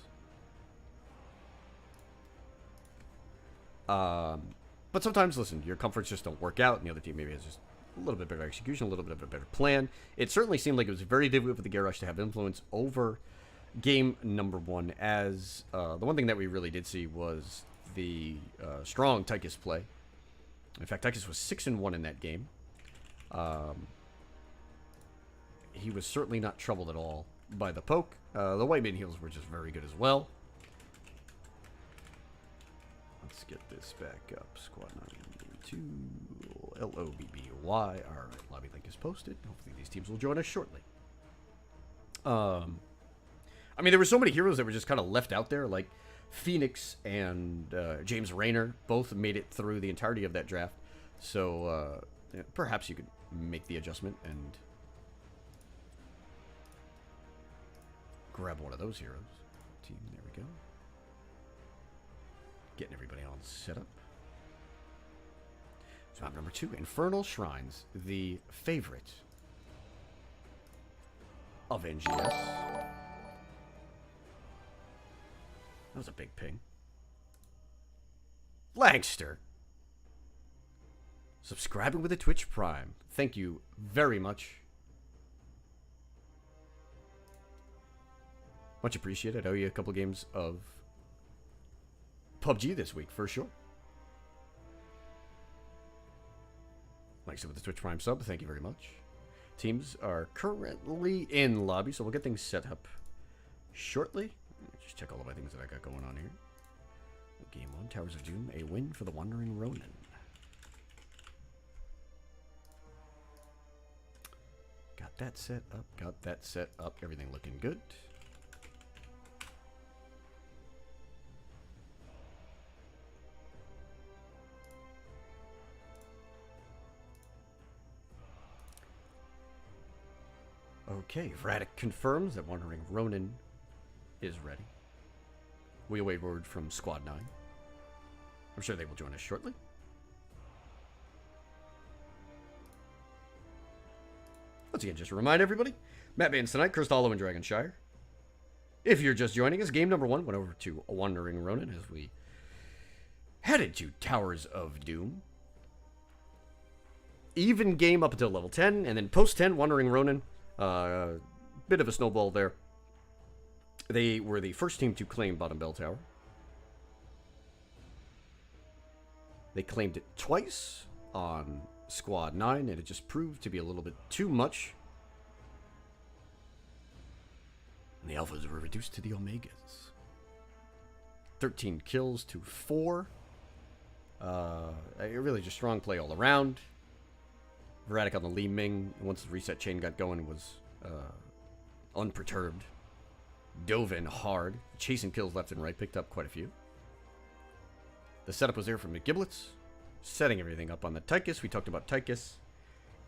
But sometimes, listen, your comforts just don't work out, and the other team maybe has just a little bit better execution, a little bit of a better plan. It certainly seemed like it was very difficult for the Garrosh to have influence over game number 1, as the one thing that we really did see was the strong Tychus play. In fact, Tychus was 6-1 in that game. He was certainly not troubled at all by the poke. The white main heals were just very good as well. Let's get this back up. Squad 9, 2, LOBBY. Alright, lobby link is posted. Hopefully these teams will join us shortly. I mean, there were so many heroes that were just kind of left out there, like Phoenix and James Rayner both made it through the entirety of that draft. So yeah, perhaps you could make the adjustment and grab one of those heroes. Team, there we go. Getting everybody on set up. So map number 2, Infernal Shrines, the favorite of NGS. That was a big ping. Langster. Subscribing with a Twitch Prime. Thank you very much. Much appreciated. I owe you a couple games of PUBG this week, for sure. Langster with the Twitch Prime sub. Thank you very much. Teams are currently in lobby, so we'll get things set up shortly. Just check all of my things that I got going on here. Game 1, Towers of Doom, a win for the Wandering Ronin. Got that set up, got that set up, everything looking good. Okay, Vratic confirms that Wandering Ronin is ready. We await word from Squad 9. I'm sure they will join us shortly. Once again, just to remind everybody, Matt Baines tonight, Cursed Hollow and Dragonshire. If you're just joining us, game number 1 went over to Wandering Ronin as we headed to Towers of Doom. Even game up until level 10, and then post 10, Wandering Ronin. Bit of a snowball there. They were the first team to claim Bottom Bell Tower. They claimed it twice on Squad 9, and it just proved to be a little bit too much. And the Alphas were reduced to the Omegas. 13 kills to 4. Really just strong play all around. Vratic on the Li Ming, once the reset chain got going, was unperturbed. Dove in hard, chasing kills left and right, picked up quite a few. The setup was there from the Giblets, setting everything up on the Tychus. We talked about Tychus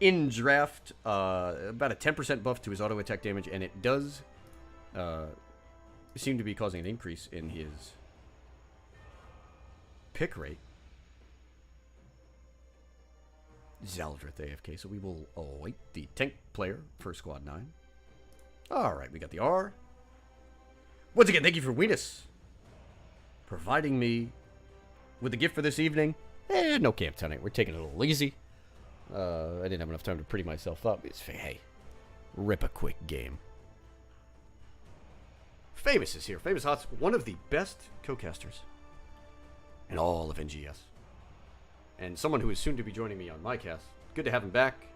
in draft, about a 10% buff to his auto attack damage, and it does seem to be causing an increase in his pick rate. Zaldrith AFK, so we will await the tank player for Squad 9. Alright, we got the R. Once again, thank you for Weenus providing me with a gift for this evening. No camp tonight. We're taking it a little easy. I didn't have enough time to pretty myself up. Hey, rip a quick game. Famous is here. Famous Hot's one of the best co-casters in all of NGS. And someone who is soon to be joining me on my cast. Good to have him back.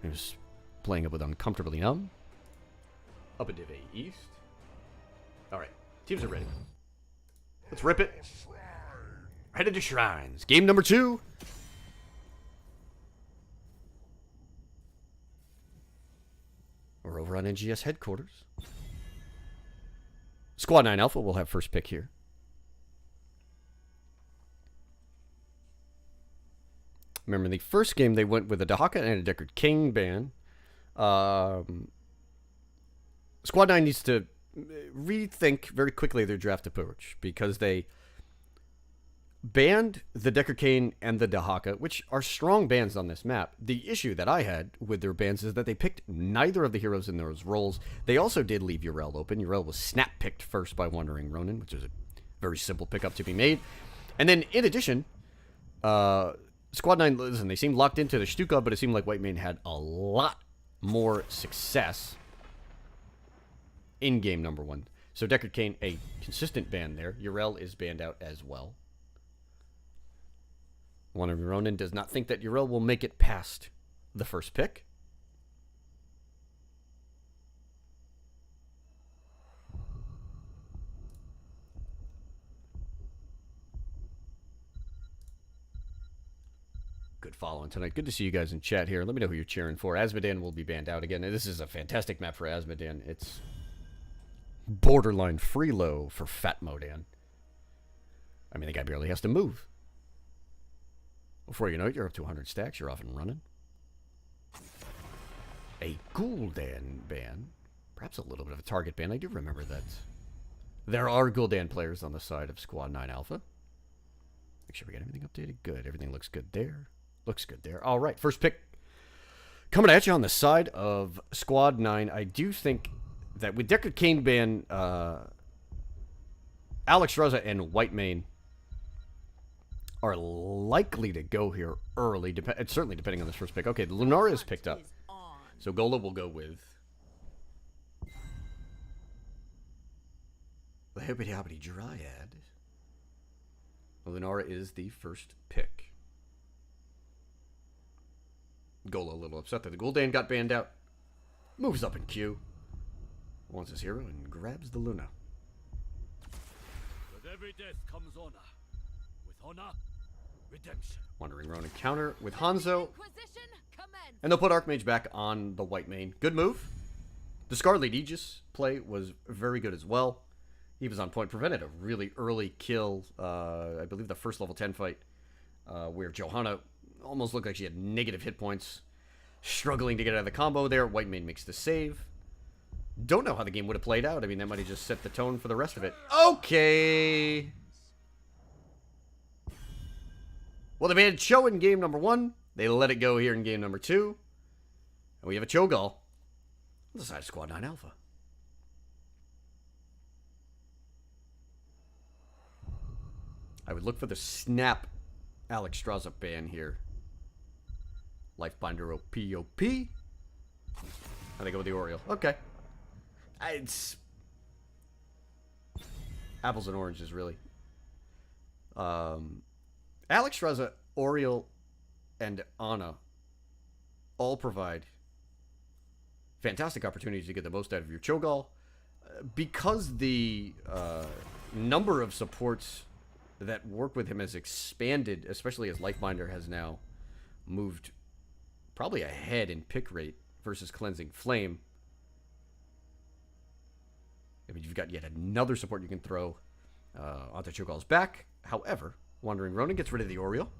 It was playing up with Uncomfortably Numb. Up in Div A East. Alright, teams are ready. Let's rip it. Headed to Shrines. Game number 2. We're over on NGS headquarters. Squad 9 Alpha will have first pick here. Remember, in the first game, they went with a Dahaka and a Deckard King ban. Squad 9 needs to rethink very quickly their draft approach because they banned the Deckard Cain and the Dahaka, which are strong bans on this map. The issue that I had with their bans is that they picked neither of the heroes in those roles. They also did leave Yrel open. Yrel was snap-picked first by Wandering Ronin, which is a very simple pickup to be made. And then, in addition, Squad 9, listen, they seemed locked into the Stuka, but it seemed like Whitemane had a lot more success in game number 1. So Deckard Cain, a consistent ban there. Yrel is banned out as well. Wandering Ronin does not think that Yrel will make it past the first pick. Good following tonight. Good to see you guys in chat here. Let me know who you're cheering for. Asmodan will be banned out again. This is a fantastic map for Asmodan. It's borderline freelo for Fat Modan. I mean, the guy barely has to move. Before you know it, you're up to 100 stacks. You're off and running. A Gul'dan ban. Perhaps a little bit of a target ban. I do remember that there are Gul'dan players on the side of Squad 9 Alpha. Make sure we get everything updated. Good. Everything looks good there. Looks good there. All right. First pick coming at you on the side of Squad 9. I do think that with Deckard Cain ban, Alex Raza and Whitemane are likely to go here early. Certainly depending on this first pick. Okay, the Lunara is picked up. So Gola will go with the Hippity Hoppity Dryad. Lunara is the first pick. Gola a little upset that the Gul'dan got banned out. Moves up in queue. Wants his hero and grabs the Luna. With every death comes honor. With honor, redemption. Wandering Ronin counter with Hanzo. And they'll put Archmage back on the Whitemane. Good move. The Scarlet Aegis play was very good as well. He was on point. Prevented a really early kill. I believe the first level 10 fight where Johanna almost looked like she had negative hit points. Struggling to get out of the combo there. Whitemane makes the save. Don't know how the game would have played out. I mean, that might have just set the tone for the rest of it. Okay. Well, they made Cho in game number 1. They let it go here in game number 2. And we have a Cho'Gall on the side of Squad 9 Alpha. I would look for the snap Alex Straza ban here. Lifebinder OP. How they go with the Oriole. Okay. It's apples and oranges, really. Alex Straza, Oriole, and Ana all provide fantastic opportunities to get the most out of your Cho'Gall. Because the number of supports that work with him has expanded, especially as Lifebinder has now moved probably ahead in pick rate versus Cleansing Flame. I mean, you've got yet another support you can throw onto Cho'Gall's back. However, Wandering Ronin gets rid of the Oriole.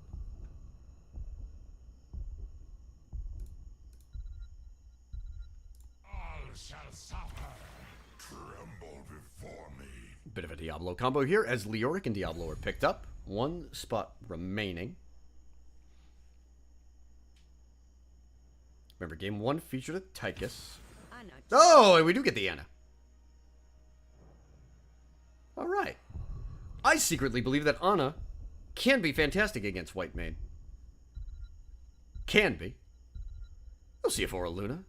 All shall suffer. Tremble before me. Bit of a Diablo combo here as Leoric and Diablo are picked up. One spot remaining. Remember, game 1 featured a Tychus. Oh, and we do get the Ana. All right. I secretly believe that Ana can be fantastic against Whitemane. Can be. We'll see if Aura Luna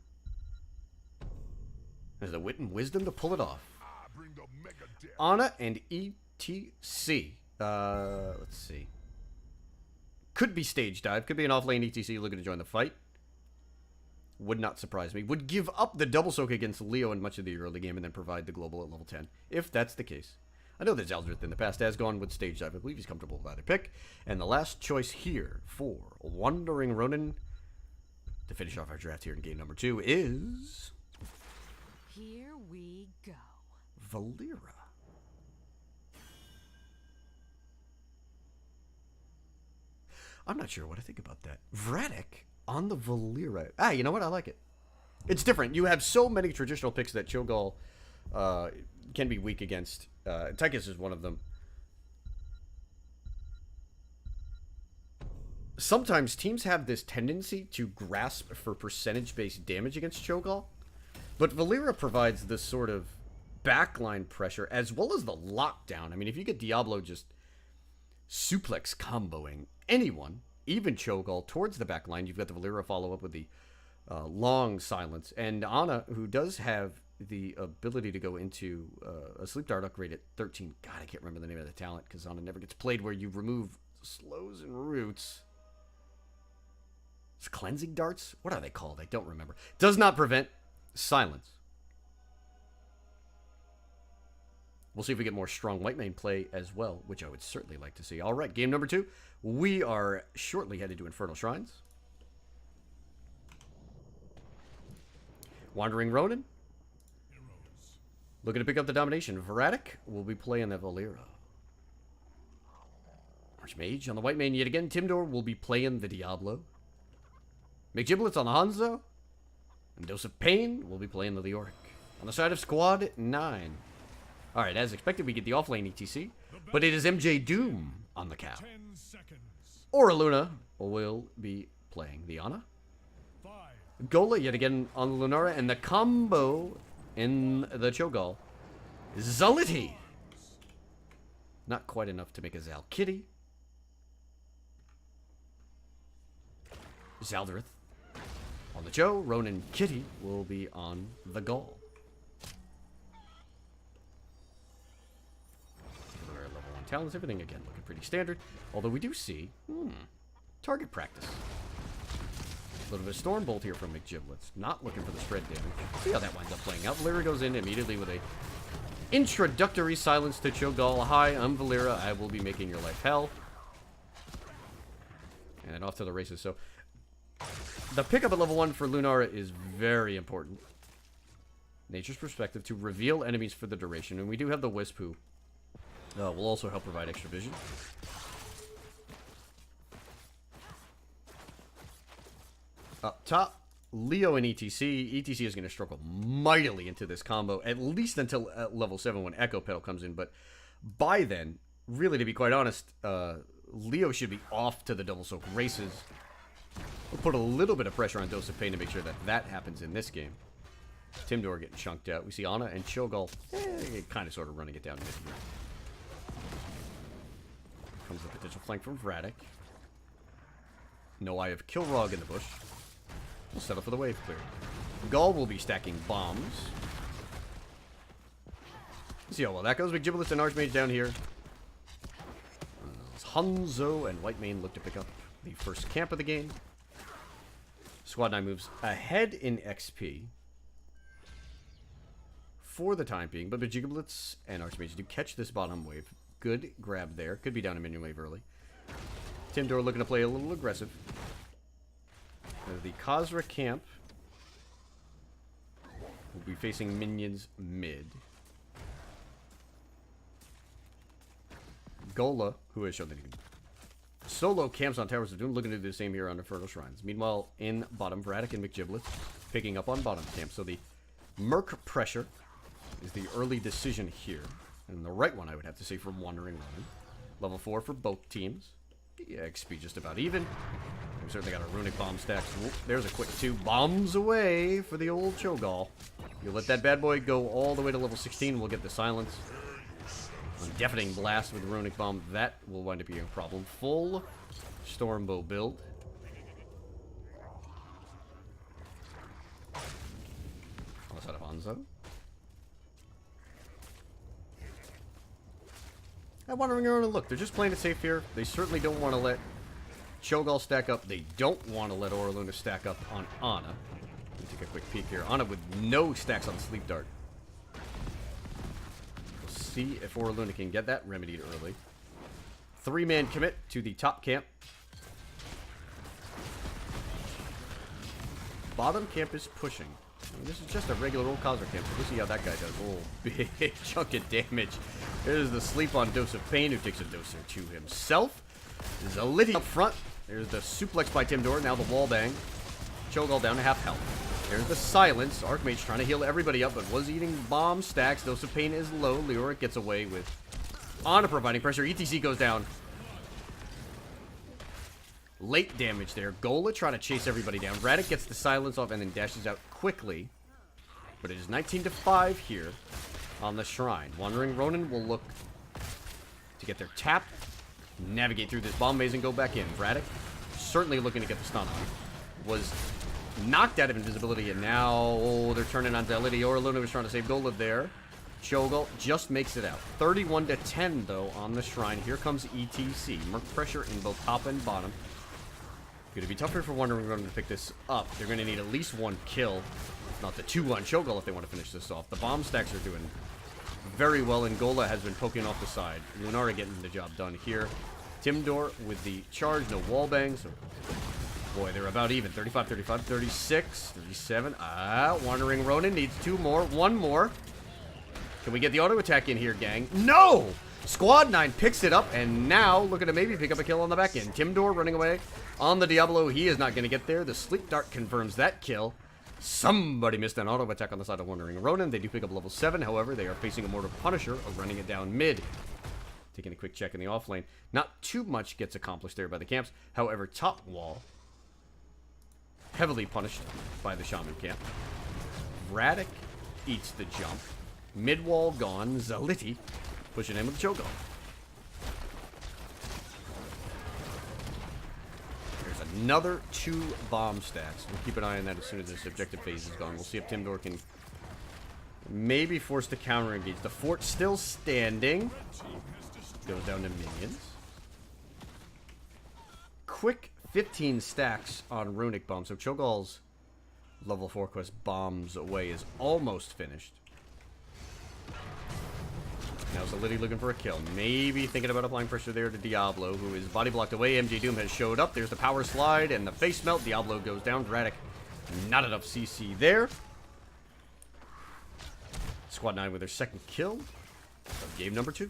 has the wit and wisdom to pull it off. Ana and ETC. Let's see. Could be stage dive. Could be an off-lane ETC looking to join the fight. would not surprise me, would give up the double soak against Leo in much of the early game and then provide the global at level 10, if that's the case. I know that Zaldrith in the past has gone with stage dive. I believe he's comfortable with either pick. And the last choice here for Wandering Ronin to finish off our draft here in game number 2 is... Here we go. Valera. I'm not sure what I think about that. Vratic on the Valera. Ah, you know what? I like it. It's different. You have so many traditional picks that Cho'Gall can be weak against. Tychus is one of them. Sometimes teams have this tendency to grasp for percentage-based damage against Cho'Gall, but Valera provides this sort of backline pressure as well as the lockdown. I mean, if you get Diablo just suplex comboing anyone, even Cho'Gall, towards the back line, you've got the Valera follow up with the long silence. And Ana, who does have the ability to go into a sleep dart upgrade at 13. God, I can't remember the name of the talent because Ana never gets played, where you remove slows and roots. It's cleansing darts? What are they called? I don't remember. Does not prevent silence. We'll see if we get more strong white main play as well, which I would certainly like to see. All right, game number 2. We are shortly headed to Infernal Shrines. Wandering Ronin. Looking to pick up the domination. Vratic will be playing the Valera. Archmage on the white main yet again. Timdor will be playing the Diablo. McGiblets on the Hanzo. And Dose of Pain will be playing the Leoric. On the side of Squad 9. Alright, as expected, we get the offlane ETC, but it is MJ Doom on the cow. Or Luna will be playing the Ana. Gola yet again on the Lunara, and the combo in the Cho'Gall is Zulity. Not quite enough to make a Zal Kitty. Zaldrith on the Cho. Ronin Kitty will be on the Gaul. Level 1 talents, everything again looking pretty standard. Although we do see target practice. A little bit of Stormbolt here from McGiblets. Not looking for the spread damage. See how that winds up playing out. Valera goes in immediately with a introductory silence to Cho'Gall. Hi, I'm Valera. I will be making your life hell. And then off to the races. So the pickup at level 1 for Lunara is very important. Nature's Perspective to reveal enemies for the duration. And we do have the Wisp, who will also help provide extra vision. Up top, Leo and ETC. ETC is going to struggle mightily into this combo, at least until level 7 when Echo Pedal comes in. But by then, really to be quite honest, Leo should be off to the double soak races. We'll put a little bit of pressure on Dose of Pain to make sure that that happens in this game. Timdor getting chunked out. We see Ana and Cho'Gall kind of sort of running it down mid here. Comes the potential flank from Vratic. No Eye of Kilrog in the bush. We'll settle for the wave clear. Gaul will be stacking bombs. See how well that goes. McGiblets and Archmage down here. Hanzo and Whitemane look to pick up the first camp of the game. Squad 9 moves ahead in XP for the time being, but McGiblets and Archmage do catch this bottom wave. Good grab there. Could be down a minion wave early. Timdor looking to play a little aggressive. The Khazra camp will be facing minions mid. Gola, who has shown that he can solo camps on Towers of Doom, looking to do the same here on Infernal Shrines. Meanwhile, in bottom, Vratic and McGiblets picking up on bottom camp. So the Merc pressure is the early decision here. And the right one, I would have to say, from Wandering Ronin. Level 4 for both teams. Yeah, XP just about even. We certainly got a runic bomb stack. Whoop, there's a quick 2 bombs away for the old Cho'Gall. You let that bad boy go all the way to level 16, we'll get the silence. A deafening blast with the runic bomb, that will wind up being a problem. Full Stormbow build. On the side of Hanzo. I'm wondering around and look, they're just playing it safe here. They certainly don't want to let Cho'Gall stack up. They don't want to let Oraluna stack up on Ana. a quick peek here. Ana with no stacks on Sleep Dart. We'll see if Orluna can get that remedied early. 3-man commit to the top camp. Bottom camp is pushing. I mean, this is just a regular old Khazra camp, so we'll see how that guy does. Oh, big chunk of damage. There's the sleep on Dose of Pain, who takes a dose or two himself. There's a Liddy up front. There's the suplex by Timdor. Now the wall bang. Cho'Gall down to half health. There's the silence. Archmage trying to heal everybody up, but was eating bomb stacks. Dose of Pain is low. Leoric gets away with Ana providing pressure. ETC goes down. Late damage there. Gola trying to chase everybody down. Radic gets the silence off and then dashes out quickly. But it is 19-5 here on the Shrine. Wandering Ronin will look to get their tap, navigate through this bomb maze, and go back in. Radic certainly looking to get the stun on. Was knocked out of invisibility, and now they're turning on Zelity. Orluna was trying to save Gola there. Cho'Gall just makes it out. 31-10, though, on the Shrine. Here comes ETC. Merc pressure in both top and bottom. Going to be tougher for Wandering Ronin to pick this up. They're going to need at least one kill, if not the 2 on Cho'Gall if they want to finish this off. The bomb stacks are doing very well, and Gola has been poking off the side. Lunara getting the job done here. Timdor with the charge, no wall bang, so boy, they're about even. 35, 35, 36, 37. Wandering Ronin needs 2 more. 1 more. Can we get the auto attack in here, gang? No! Squad 9 picks it up, and now looking to maybe pick up a kill on the back end. Timdor running away on the Diablo. He is not going to get there. The Sleep Dart confirms that kill. Somebody missed an auto attack on the side of Wandering Ronin. They do pick up level 7. However, they are facing a Mortal Punisher or running it down mid. Taking a quick check in the off lane. Not too much gets accomplished there by the camps. However, top wall heavily punished by the Shaman camp. Radic eats the jump. Mid wall gone. Zelity pushing in with Cho'Gall. There's another 2 bomb stacks. We'll keep an eye on that as soon as this objective phase is gone. We'll see if Timdor can maybe force the counter engage. The fort still standing. Goes down to minions. Quick 15 stacks on Runic Bomb. So Cho'Gall's level 4 quest Bombs Away is almost finished. Now Zelity looking for a kill. Maybe thinking about applying pressure there to Diablo, who is body blocked away. MJ Doom has showed up. There's the power slide and the face melt. Diablo goes down. Radic, not enough CC there. Squad 9 with their second kill of game number 2.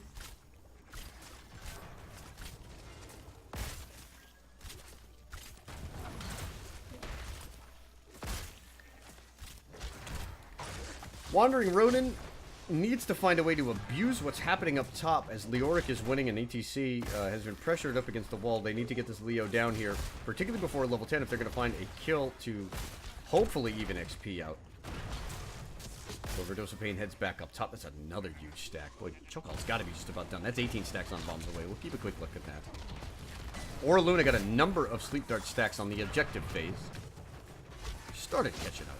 Wandering Ronin needs to find a way to abuse what's happening up top as Leoric is winning and ETC has been pressured up against the wall. They need to get this Leo down here, particularly before level 10 if they're going to find a kill to hopefully even XP out. Overdose of Pain heads back up top. That's another huge stack. Boy, Cho'Gall's got to be just about done. That's 18 stacks on Bombs Away. We'll keep a quick look at that. Orluna got a number of Sleep Dart stacks on the objective phase. Started catching up.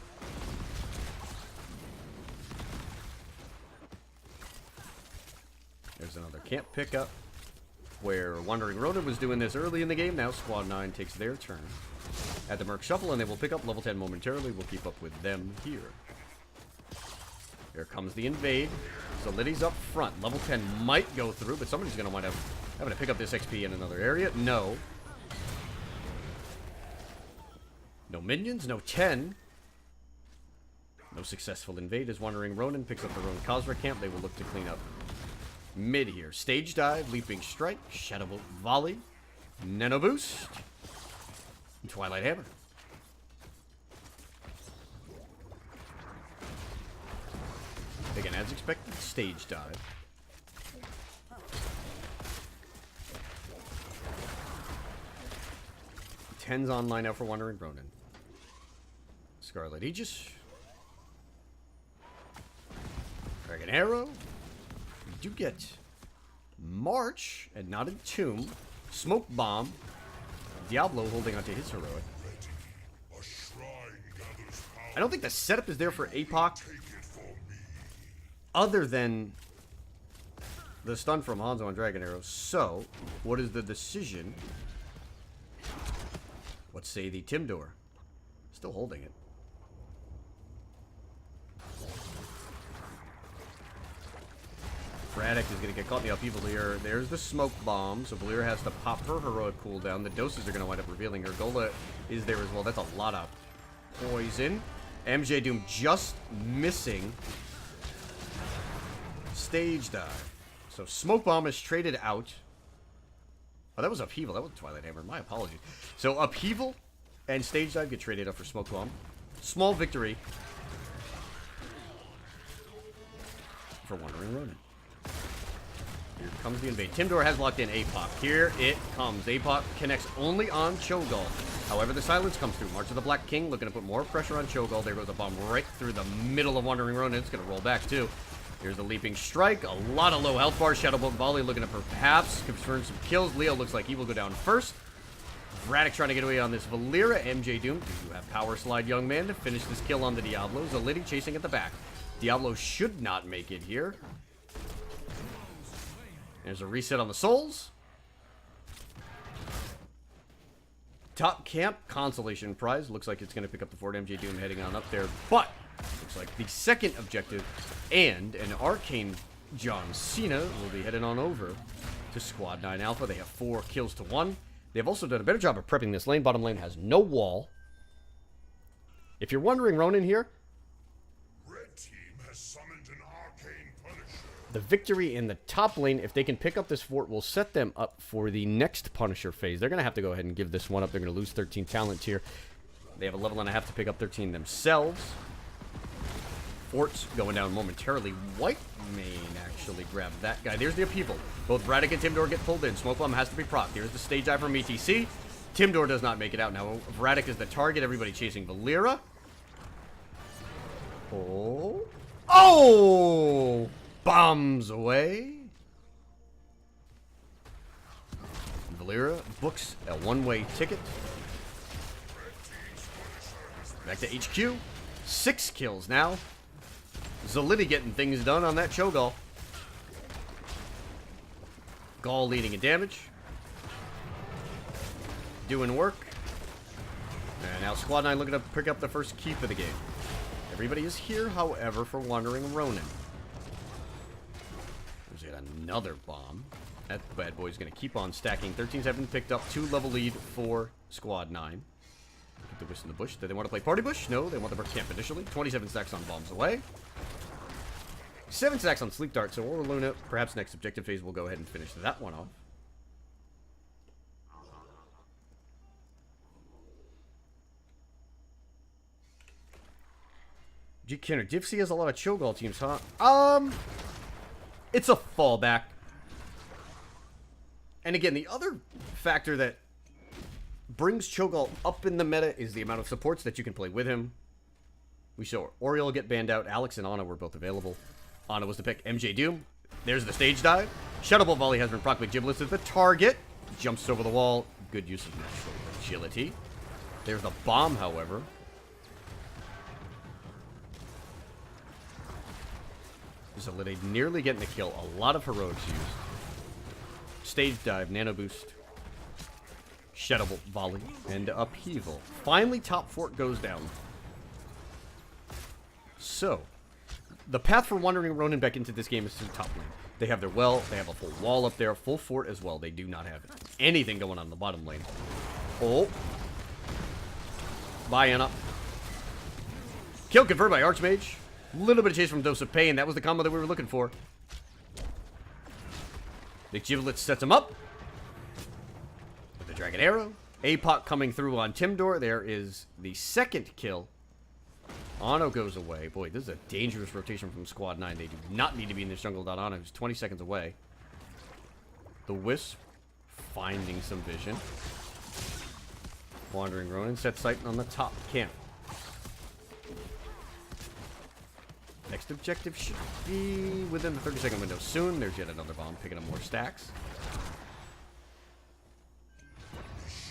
There's another camp pickup where Wandering Ronin was doing this early in the game. Now Squad 9 takes their turn at the Merc Shuffle, and they will pick up level 10 momentarily. We'll keep up with them here. Here comes the invade. So Liddy's up front. Level 10 might go through, but somebody's going to wind up having to pick up this XP in another area. No. No minions, no 10. No successful invade as Wandering Ronin picks up their own Khazra camp. They will look to clean up mid here. Stage dive, leaping strike, shadow bolt volley, nano boost, and Twilight Hammer. Again, as expected, stage dive. Tens online now for Wandering Ronin. Scarlet Aegis. Dragon Arrow. We do get March and not Entomb. Smoke Bomb. Diablo holding onto his heroic. I don't think the setup is there for APOC other than the stun from Hanzo on Dragon Arrow. So, what is the decision? Let's say the Timdor. Still holding it. Braddock is going to get caught in the upheaval here. There's the smoke bomb, so Valyria has to pop her heroic cooldown. The doses are going to wind up revealing her. Gola is there as well. That's a lot of poison. MJ Doom just missing stage dive. So smoke bomb is traded out. Oh, that was upheaval. That was Twilight Hammer. My apologies. So upheaval and stage dive get traded up for smoke bomb. Small victory for Wandering Ronin. Here comes the invade. Timdor has locked in APOC. Here it comes. APOC connects only on Cho'Gall. However, the silence comes through. March of the Black King looking to put more pressure on Cho'Gall. There goes a bomb right through the middle of Wandering Ronin. It's going to roll back too. Here's the leaping strike. A lot of low health bars. Shadowbolt Volley looking to perhaps confirm some kills. Leo looks like he will go down first. Braddock trying to get away on this Valyria. MJ Doom, do you have power slide, young man, to finish this kill on the Diablo? Zaliddy chasing at the back. Diablo should not make it here. There's a reset on the souls. Top camp, consolation prize. Looks like it's going to pick up the fort. MJ Doom heading on up there. But looks like the second objective and an arcane John Cena will be headed on over to Squad 9 Alpha. They have 4 kills to 1. They've also done a better job of prepping this lane. Bottom lane has no wall. If you're wondering, Ronin here, Red team has summoned an arcane punisher. the victory in the top lane, if they can pick up this fort, will set them up for the next Punisher phase. They're going to have to go ahead and give this one up. They're going to lose 13 talent here. They have a level and a half to pick up 13 themselves. Fort's going down momentarily. White Mane actually grabbed that guy. There's the upheaval. Both Braddock and Timdor get pulled in. Smoke Bomb has to be procced. Here's the stage dive from ETC. Timdor does not make it out. Now, Braddock is the target. Everybody chasing Valyria. Oh. Oh! Bombs away. Valyria books a one-way ticket. Back to HQ. 6 kills now. Zaliddy getting things done on that Cho'Gall. Gall leading in damage. Doing work. And now Squad 9 looking to pick up the first keep of the game. Everybody is here, however, for Wandering Ronin. There's yet another bomb. That bad boy's going to keep on stacking. 13-7 picked up 2-level lead for Squad 9. Get the Wisp in the bush. Did they want to play Party Bush? No, they want the Burnt Camp initially. 27 stacks on bombs away. 7 stacks on Sleep Dart, so Aura Luna, perhaps next objective phase, we'll go ahead and finish that one off. G. Kenner, Div C has a lot of Cho'Gall teams, huh? It's a fallback. And again, the other factor that brings Cho'Gall up in the meta is the amount of supports that you can play with him. We saw Oriole get banned out. Alex and Ana were both available. Ana was the pick. MJ Doom. There's the stage dive. Shadowbolt Volley has been procced with Giblets as the target. Jumps over the wall. Good use of natural agility. There's the bomb, however. Zaliddy nearly getting the kill. A lot of heroics used. Stage dive, nano boost. Shadowbolt Volley, and upheaval. Finally, top fort goes down. So, the path for Wandering Ronin back into this game is to the top lane. They have their well, they have a full wall up there, full fort as well. They do not have anything going on in the bottom lane. Oh. Bye, Anna. Kill confirmed by Archmage. Little bit of chase from Dose of Pain. That was the combo that we were looking for. The Giblets sets him up. With the Dragon Arrow. APOC coming through on Timdor. There is the second kill. Ano goes away. Boy, this is a dangerous rotation from Squad 9. They do not need to be in this jungle. Ano is 20 seconds away. The Wisp finding some vision. Wandering Ronin sets sight on the top camp. Next objective should be within the 30-second window soon. There's yet another bomb, picking up more stacks.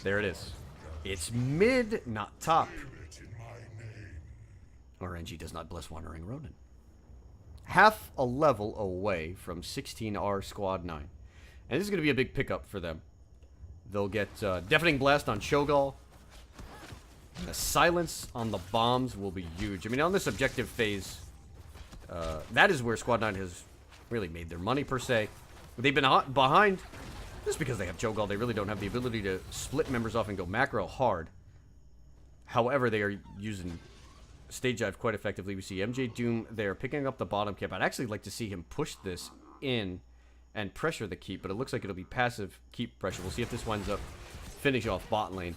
There it is. It's mid, not top. RNG does not bless Wandering Ronin. Half a level away from 16R Squad 9. And this is going to be a big pickup for them. They'll get Deafening Blast on Cho'Gall. And the silence on the bombs will be huge. I mean, on this objective phase, that is where Squad 9 has really made their money, per se. They've been behind just because they have Cho'Gall. They really don't have the ability to split members off and go macro hard. However, they are using stage dive quite effectively. We see MJ Doom there picking up the bottom camp. I'd actually like to see him push this in and pressure the keep, but it looks like it'll be passive keep pressure. We'll see if this winds up finishing off bot lane.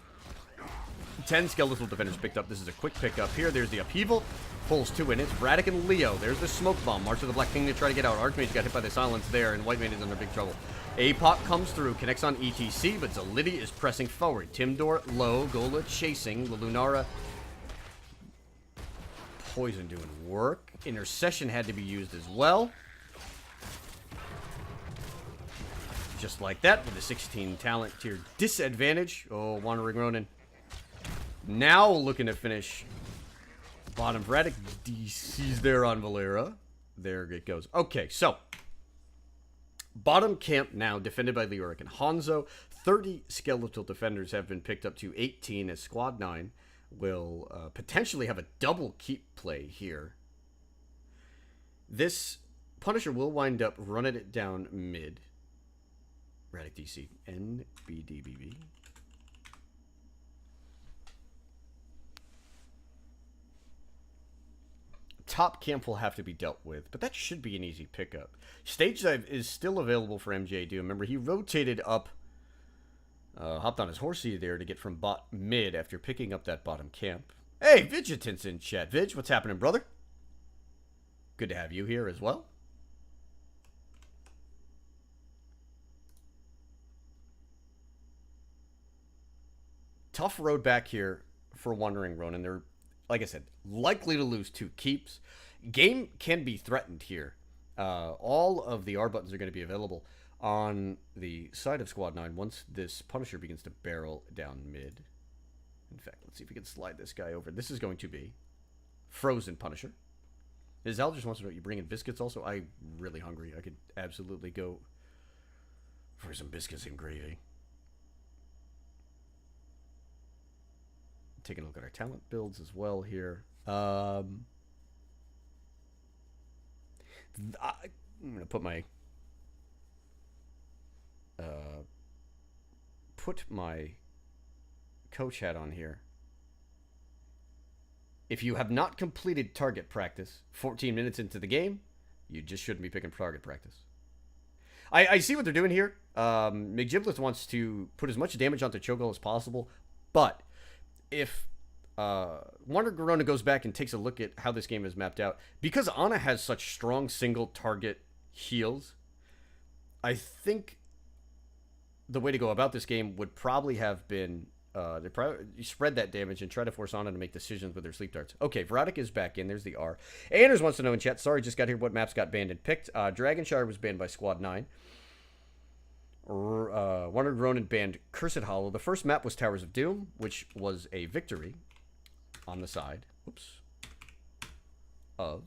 10 skeletal defenders picked up. This is a quick pickup here. There's the upheaval. Pulls 2 in. It's Radic and Leo. There's the smoke bomb. March of the Black King to try to get out. Archmage got hit by the silence there, and White Mage is under big trouble. APOC comes through, connects on ETC, but Zalidi is pressing forward. Timdor low. Gola chasing. The Lunara poison doing work. Intercession had to be used as well. Just like that, with a 16 talent tier disadvantage. Oh, Wandering Ronin. Now looking to finish bottom. Radic DC's there on Valera. There it goes. Okay, so bottom camp now defended by Leoric and Hanzo. 30 skeletal defenders have been picked up to 18 as Squad 9 will potentially have a double keep play here. This Punisher will wind up running it down mid. Radic DC. NBDBB. Top camp will have to be dealt with, but that should be an easy pickup. Stage dive is still available for MJ Doom. Remember, he rotated up, hopped on his horsey there to get from bot mid after picking up that bottom camp. Hey, Vigitant's in chat. Vig, what's happening, brother? Good to have you here as well. Tough road back here for Wandering Ronin. They're, like I said, likely to lose 2 keeps. Game can be threatened here. All of the R buttons are going to be available on the side of Squad 9 once this Punisher begins to barrel down mid. In fact, let's see if we can slide this guy over. This is going to be Frozen Punisher. Zal just wants to know, you bring in biscuits also? I'm really hungry. I could absolutely go for some biscuits and gravy. Taking a look at our talent builds as well here. I'm going to put my coach hat on here. If you have not completed target practice 14 minutes into the game, you just shouldn't be picking target practice. I see what they're doing here. McGiblets wants to put as much damage onto Cho'Gall as possible, but if Wandering Ronin goes back and takes a look at how this game is mapped out, because Ana has such strong single target heals, I think the way to go about this game would probably have been to probably spread that damage and try to force Ana to make decisions with their sleep darts. Okay, Verotic is back in. There's the R. Anders wants to know in chat. Sorry, just got here what maps got banned and picked. Dragonshire was banned by Squad 9. Wandering Ronin banned Cursed Hollow. The first map was Towers of Doom, which was a victory on the side, of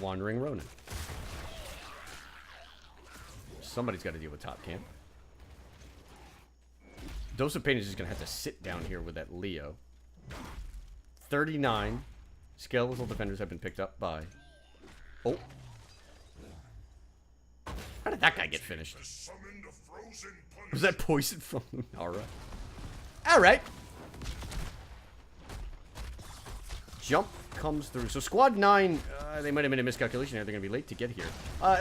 Wandering Ronin. Somebody's got to deal with top camp. Dose of Pain is just going to have to sit down here with that Leo. 39 skeletal defenders have been picked up by... Oh. How did that guy get finished? Was that poison from Lunara? Alright. Jump comes through. So Squad 9, they might have made a miscalculation here. They're going to be late to get here.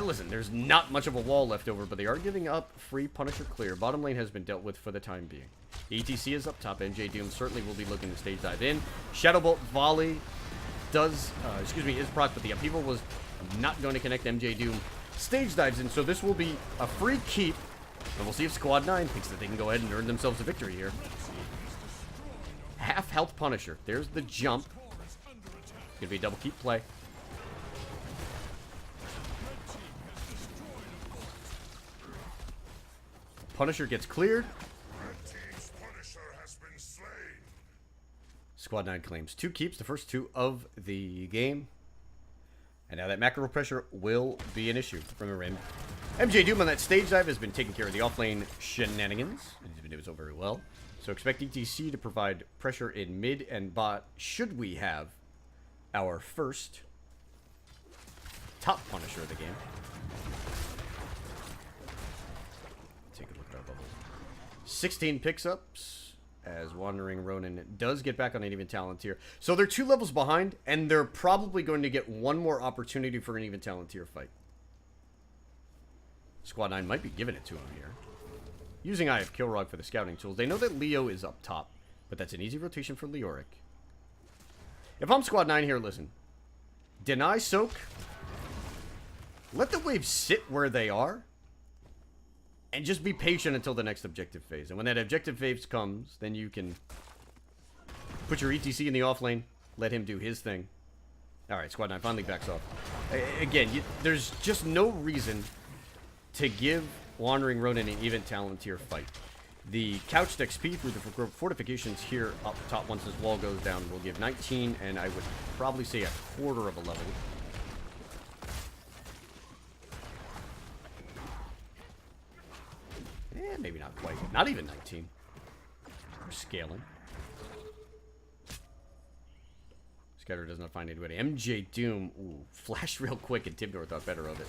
Listen, there's not much of a wall left over, but they are giving up free Punisher clear. Bottom lane has been dealt with for the time being. ETC is up top. MJ Doom certainly will be looking to stage dive in. Shadowbolt Volley does, is proc, but the upheaval was not going to connect. MJ Doom stage dives in, so this will be a free keep, and we'll see if Squad 9 thinks that they can go ahead and earn themselves a victory here. Half health Punisher. There's the jump. Gonna be a double keep play. Punisher gets cleared. Squad 9 claims 2 keeps, the first 2 of the game. And now that macro pressure will be an issue from a rim. MJ Doom on that stage dive has been taking care of the offlane shenanigans. He's been doing so very well. So expect ETC to provide pressure in mid and bot should we have our first top Punisher of the game. Take a look at our bubbles. 16 picks-ups, as Wandering Ronin does get back on an even talent tier. So they're 2 levels behind, and they're probably going to get one more opportunity for an even talent tier fight. Squad 9 might be giving it to him here. Using Eye of Kilrog for the scouting tools. They know that Leo is up top, but that's an easy rotation for Leoric. If I'm Squad 9 here, listen. Deny Soak. Let the waves sit where they are. And just be patient until the next objective phase. And when that objective phase comes, then you can put your ETC in the off lane. Let him do his thing. Alright, Squad 9 finally backs off. Again, there's just no reason to give Wandering Ronin an even talent tier fight. The couched XP through the fortifications here up top once this wall goes down will give 19, and I would probably say a quarter of a level. Eh, maybe not quite. Not even 19. We're scaling. Scatter does not find anybody. MJ Doom. Ooh, flashed real quick, and Tibnor thought better of it.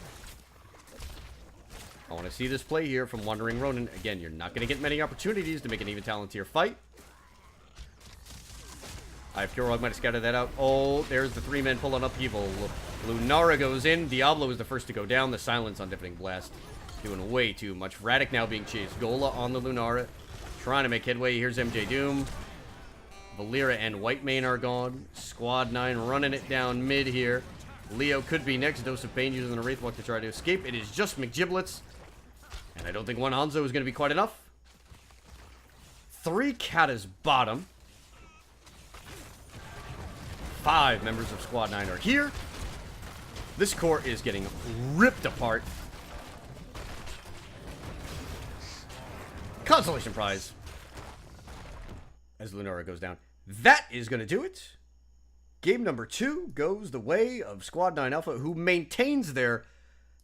I want to see this play here from Wandering Ronin. Again, you're not going to get many opportunities to make an even talent tier fight. I have Kilrog might have scouted that out. Oh, there's the 3 men pulling upheaval. Lunara goes in. Diablo is the first to go down. The silence on Deafening Blast. Doing way too much. Radic now being chased. Gola on the Lunara. Trying to make headway. Here's MJ Doom. Valera and Whitemane are gone. Squad 9 running it down mid here. Leo could be next. Dose of Pain using the Wraithwalk to try to escape. It is just McGiblets. And I don't think one Hanzo is going to be quite enough. 3 Kata's bottom. 5 members of Squad 9 are here. This core is getting ripped apart. Consolation prize. As Lunara goes down. That is going to do it. Game number 2 goes the way of Squad 9 Alpha, who maintains their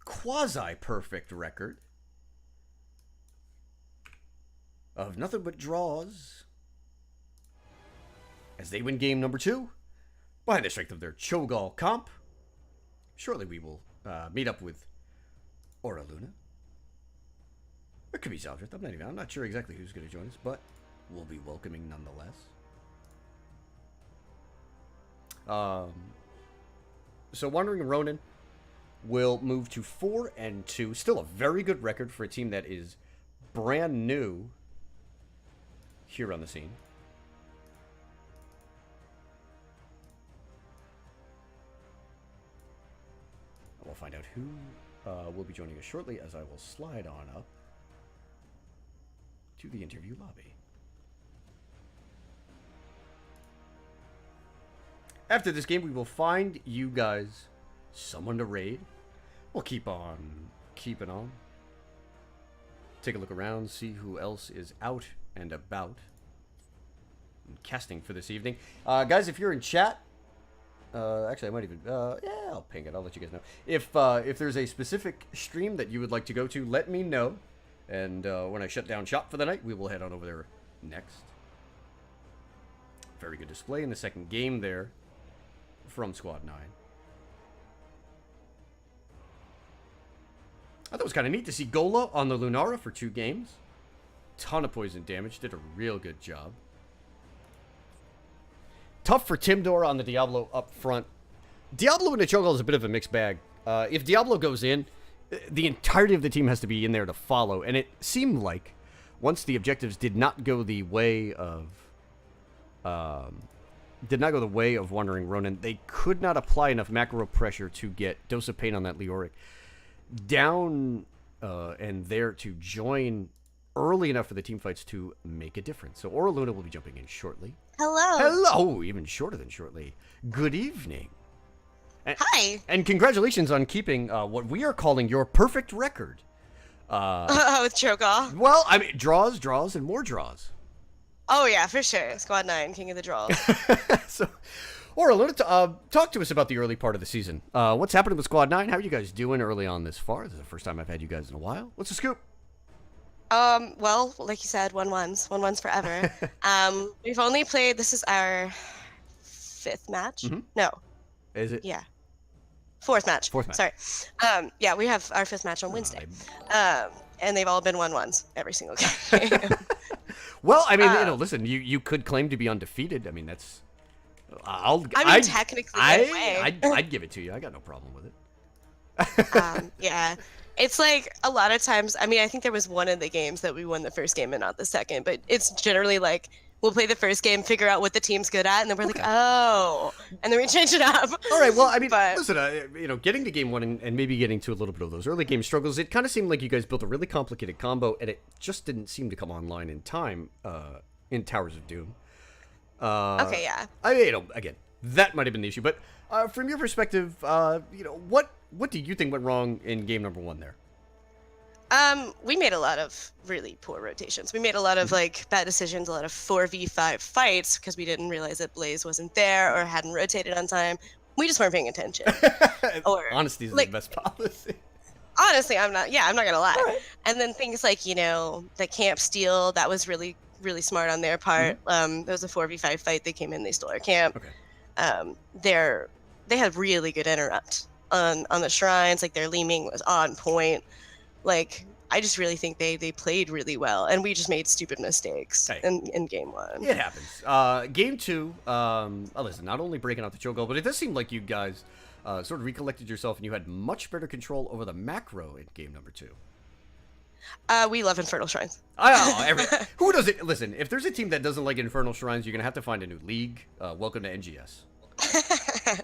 quasi-perfect record of nothing but draws as they win game number 2 behind the strength of their Cho'Gall comp. Shortly we will meet up with Aura Luna. It could be Zeldrith. I'm not sure exactly who's going to join us, but we'll be welcoming nonetheless. So Wandering Ronin will move to 4-2. Still a very good record for a team that is brand new here on the scene. We'll find out who will be joining us shortly as I will slide on up to the interview lobby. After this game, we will find you guys someone to raid. We'll keep on keeping on. Take a look around, see who else is out and about and casting for this evening. Guys, if you're in chat, actually, I might even, yeah, I'll ping it. I'll let you guys know. If there's a specific stream that you would like to go to, let me know. And when I shut down shop for the night, we will head on over there next. Very good display in the second game there from Squad 9. I thought it was kind of neat to see Gola on the Lunara for 2 games. Ton of poison damage. Did a real good job. Tough for Timdor on the Diablo up front. Diablo and the Cho'Gall is a bit of a mixed bag. If Diablo goes in, the entirety of the team has to be in there to follow. And it seemed like once the objectives did not go the way of Wandering Ronin, they could not apply enough macro pressure to get Dose of Pain on that Leoric down and there to join early enough for the team fights to make a difference. So Aura Luna will be jumping in shortly. Hello. Hello, even shorter than shortly. Good evening. Hi. And congratulations on keeping what we are calling your perfect record. With Cho'Gall. Well, I mean, draws, and more draws. Oh yeah, for sure. Squad 9, king of the draws. So, Aura Luna, talk to us about the early part of the season. What's happening with Squad 9? How are you guys doing early on this far? This is the first time I've had you guys in a while. What's the scoop? Well, like you said, 1-1s. 1-1s forever. We've only played, this is our 5th match? Mm-hmm. No. Is it? Yeah. Fourth match. Fourth match. Sorry. Yeah, we have our fifth match on Wednesday. And they've all been 1-1s every single game. Well, I mean, listen, you could claim to be undefeated. I mean, that's. Technically, in a way. I'd give it to you. I got no problem with it. Yeah. It's like a lot of times, I mean, I think there was one of the games that we won the first game and not the second, but it's generally like we'll play the first game, figure out what the team's good at, and then we're like, oh, and then we change it up. All right, well, I mean, listen, getting to game one and maybe getting to a little bit of those early game struggles, it kind of seemed like you guys built a really complicated combo, and it just didn't seem to come online in time in Towers of Doom. Okay, yeah. Again, that might have been the issue, but from your perspective, what do you think went wrong in game number one there? We made a lot of really poor rotations. We made a lot of bad decisions, a lot of 4v5 fights because we didn't realize that Blaze wasn't there or hadn't rotated on time. We just weren't paying attention. Honesty is the best policy. Honestly, I'm not gonna lie. Right. And then things like, the camp steal, that was really, really smart on their part. There was a 4v5 fight, they came in, they stole our camp. Okay. They had really good interrupt on the shrines, their leaming was on point. I just really think they played really well, and we just made stupid mistakes in game one. It happens. Game two, listen, not only breaking out the choke goal, but it does seem like you guys sort of recollected yourself, and you had much better control over the macro in game number two. We love Infernal Shrines. Who does it? Listen, if there's a team that doesn't like Infernal Shrines, you're going to have to find a new league. Welcome to NGS.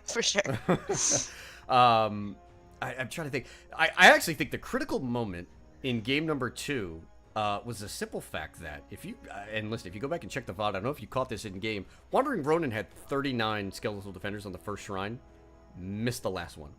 For sure. I'm trying to think. I actually think the critical moment in game number two was the simple fact that if you go back and check the VOD, I don't know if you caught this in game. Wandering Ronin had 39 skeletal defenders on the first shrine, missed the last one.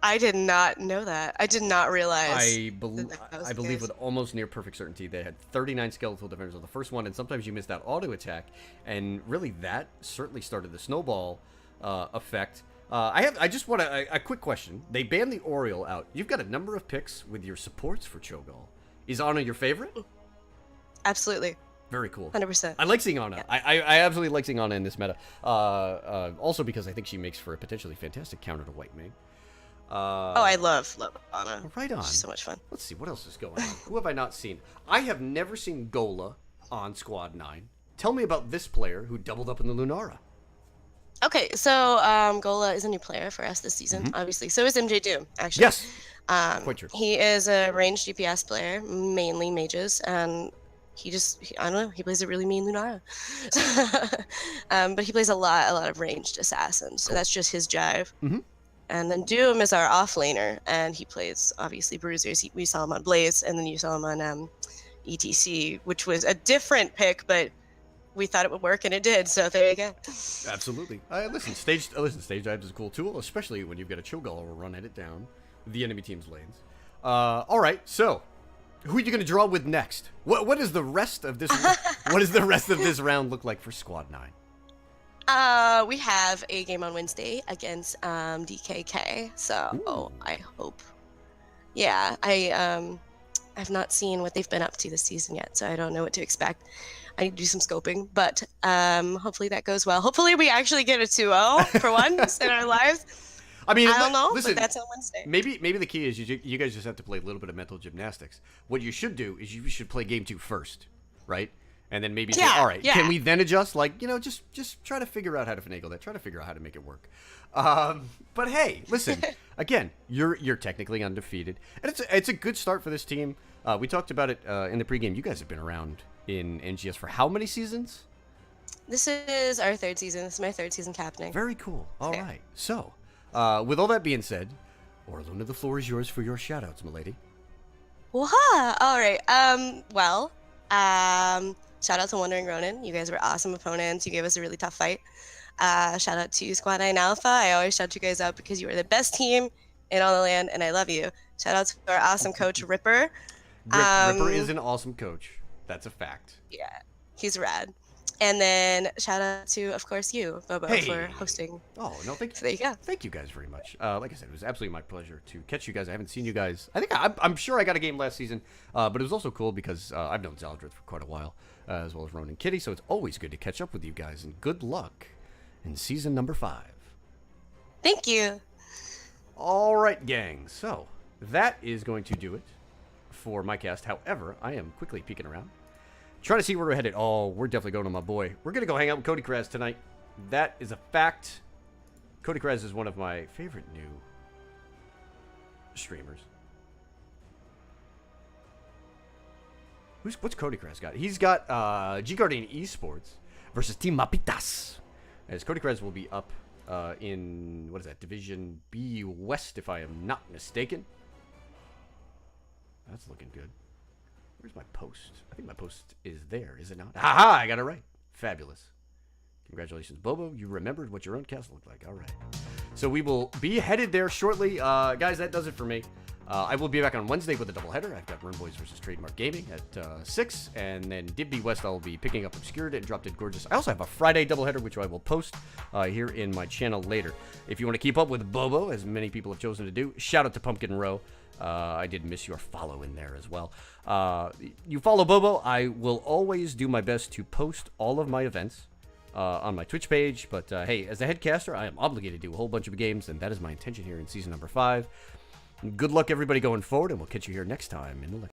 I did not know that. I did not realize. I believe with almost near perfect certainty they had 39 skeletal defenders on the first one, and sometimes you miss that auto attack, and really that certainly started the snowball effect. I just want a quick question. They banned the Oriole out. You've got a number of picks with your supports for Cho'Gall. Is Ana your favorite? Absolutely. Very cool. 100%. I like seeing Ana. Yeah. I absolutely like seeing Ana in this meta. Also because I think she makes for a potentially fantastic counter to White Mage. I love Ana. Right on. She's so much fun. Let's see, what else is going on? Who have I not seen? I have never seen Gola on Squad 9. Tell me about this player who doubled up in the Lunara. Okay, so Gola is a new player for us this season, obviously. So is MJ Doom, actually. Yes. Quite true. He is a ranged DPS player, mainly mages, and I don't know, he plays a really mean Lunara. But he plays a lot of ranged assassins, so that's just his jive. And then Doom is our offlaner, and he plays, obviously, bruisers. We saw him on Blaze, and then you saw him on ETC, which was a different pick, but we thought it would work, and it did, so there you go. Absolutely. Stage dives is a cool tool, especially when you've got a Cho'Gall run at it down the enemy team's lanes. All right, so who are you going to draw with next? What is the rest of this? What does the rest of this round look like for Squad 9? We have a game on Wednesday against DKK, so I hope. Yeah, I've not seen what they've been up to this season yet, so I don't know what to expect. I need to do some scoping, but hopefully that goes well. Hopefully we actually get a 2-0 for once in our lives. I mean, I don't know, listen, but that's on Wednesday. Maybe the key is you guys just have to play a little bit of mental gymnastics. What you should do is you should play game 2 first, right? And then maybe say, all right, can we then adjust? Just try to figure out how to finagle that. Try to figure out how to make it work. But hey, listen, again, you're technically undefeated, and it's a good start for this team. We talked about it in the pregame. You guys have been around in NGS for how many seasons? This is our third season. This is my third season captaining. Very cool. All right. So, with all that being said, Orluna, the floor is yours for your shout-outs, milady. Waha! All right. Shout out to Wandering Ronin. You guys were awesome opponents. You gave us a really tough fight. Shout out to Squad 9 Alpha. I always shout you guys out because you are the best team in all the land, and I love you. Shout out to our awesome coach, Ripper. Ripper is an awesome coach. That's a fact. Yeah, he's rad. And then shout out to, of course, you, Bobo, for hosting. Oh, no, thank you. So there you go. Thank you guys very much. Like I said, it was absolutely my pleasure to catch you guys. I haven't seen you guys. I think I'm sure I got a game last season, but it was also cool because I've known Zaldrith for quite a while, as well as Ronin Kitty, so it's always good to catch up with you guys, and good luck in season number 5. Thank you. All right, gang. So that is going to do it for my cast. However, I am quickly peeking around, trying to see where we're headed. Oh, we're definitely going to my boy. We're going to go hang out with Cody Kraz tonight. That is a fact. Cody Kraz is one of my favorite new streamers. What's Cody Kraz got? He's got G Guardian Esports versus Team Mapitas. As Cody Kraz will be up in, what is that, Division B West, if I am not mistaken. That's looking good. Where's my post? I think my post is there, is it not? Haha, I got it right. Fabulous. Congratulations, Bobo. You remembered what your own cast looked like. All right. So we will be headed there shortly. Guys, that does it for me. I will be back on Wednesday with a doubleheader. I've got Run Boys versus Trademark Gaming at 6. And then Div C-West, I'll be picking up Obscured and Drop Dead Gorgeous. I also have a Friday doubleheader, which I will post here in my channel later. If you want to keep up with Bobo, as many people have chosen to do, shout out to Pumpkin Row. I did miss your follow in there as well. You follow Bobo. I will always do my best to post all of my events on my Twitch page. But hey, as a headcaster, I am obligated to do a whole bunch of games, and that is my intention here in season number 5. Good luck, everybody, going forward, and we'll catch you here next time in the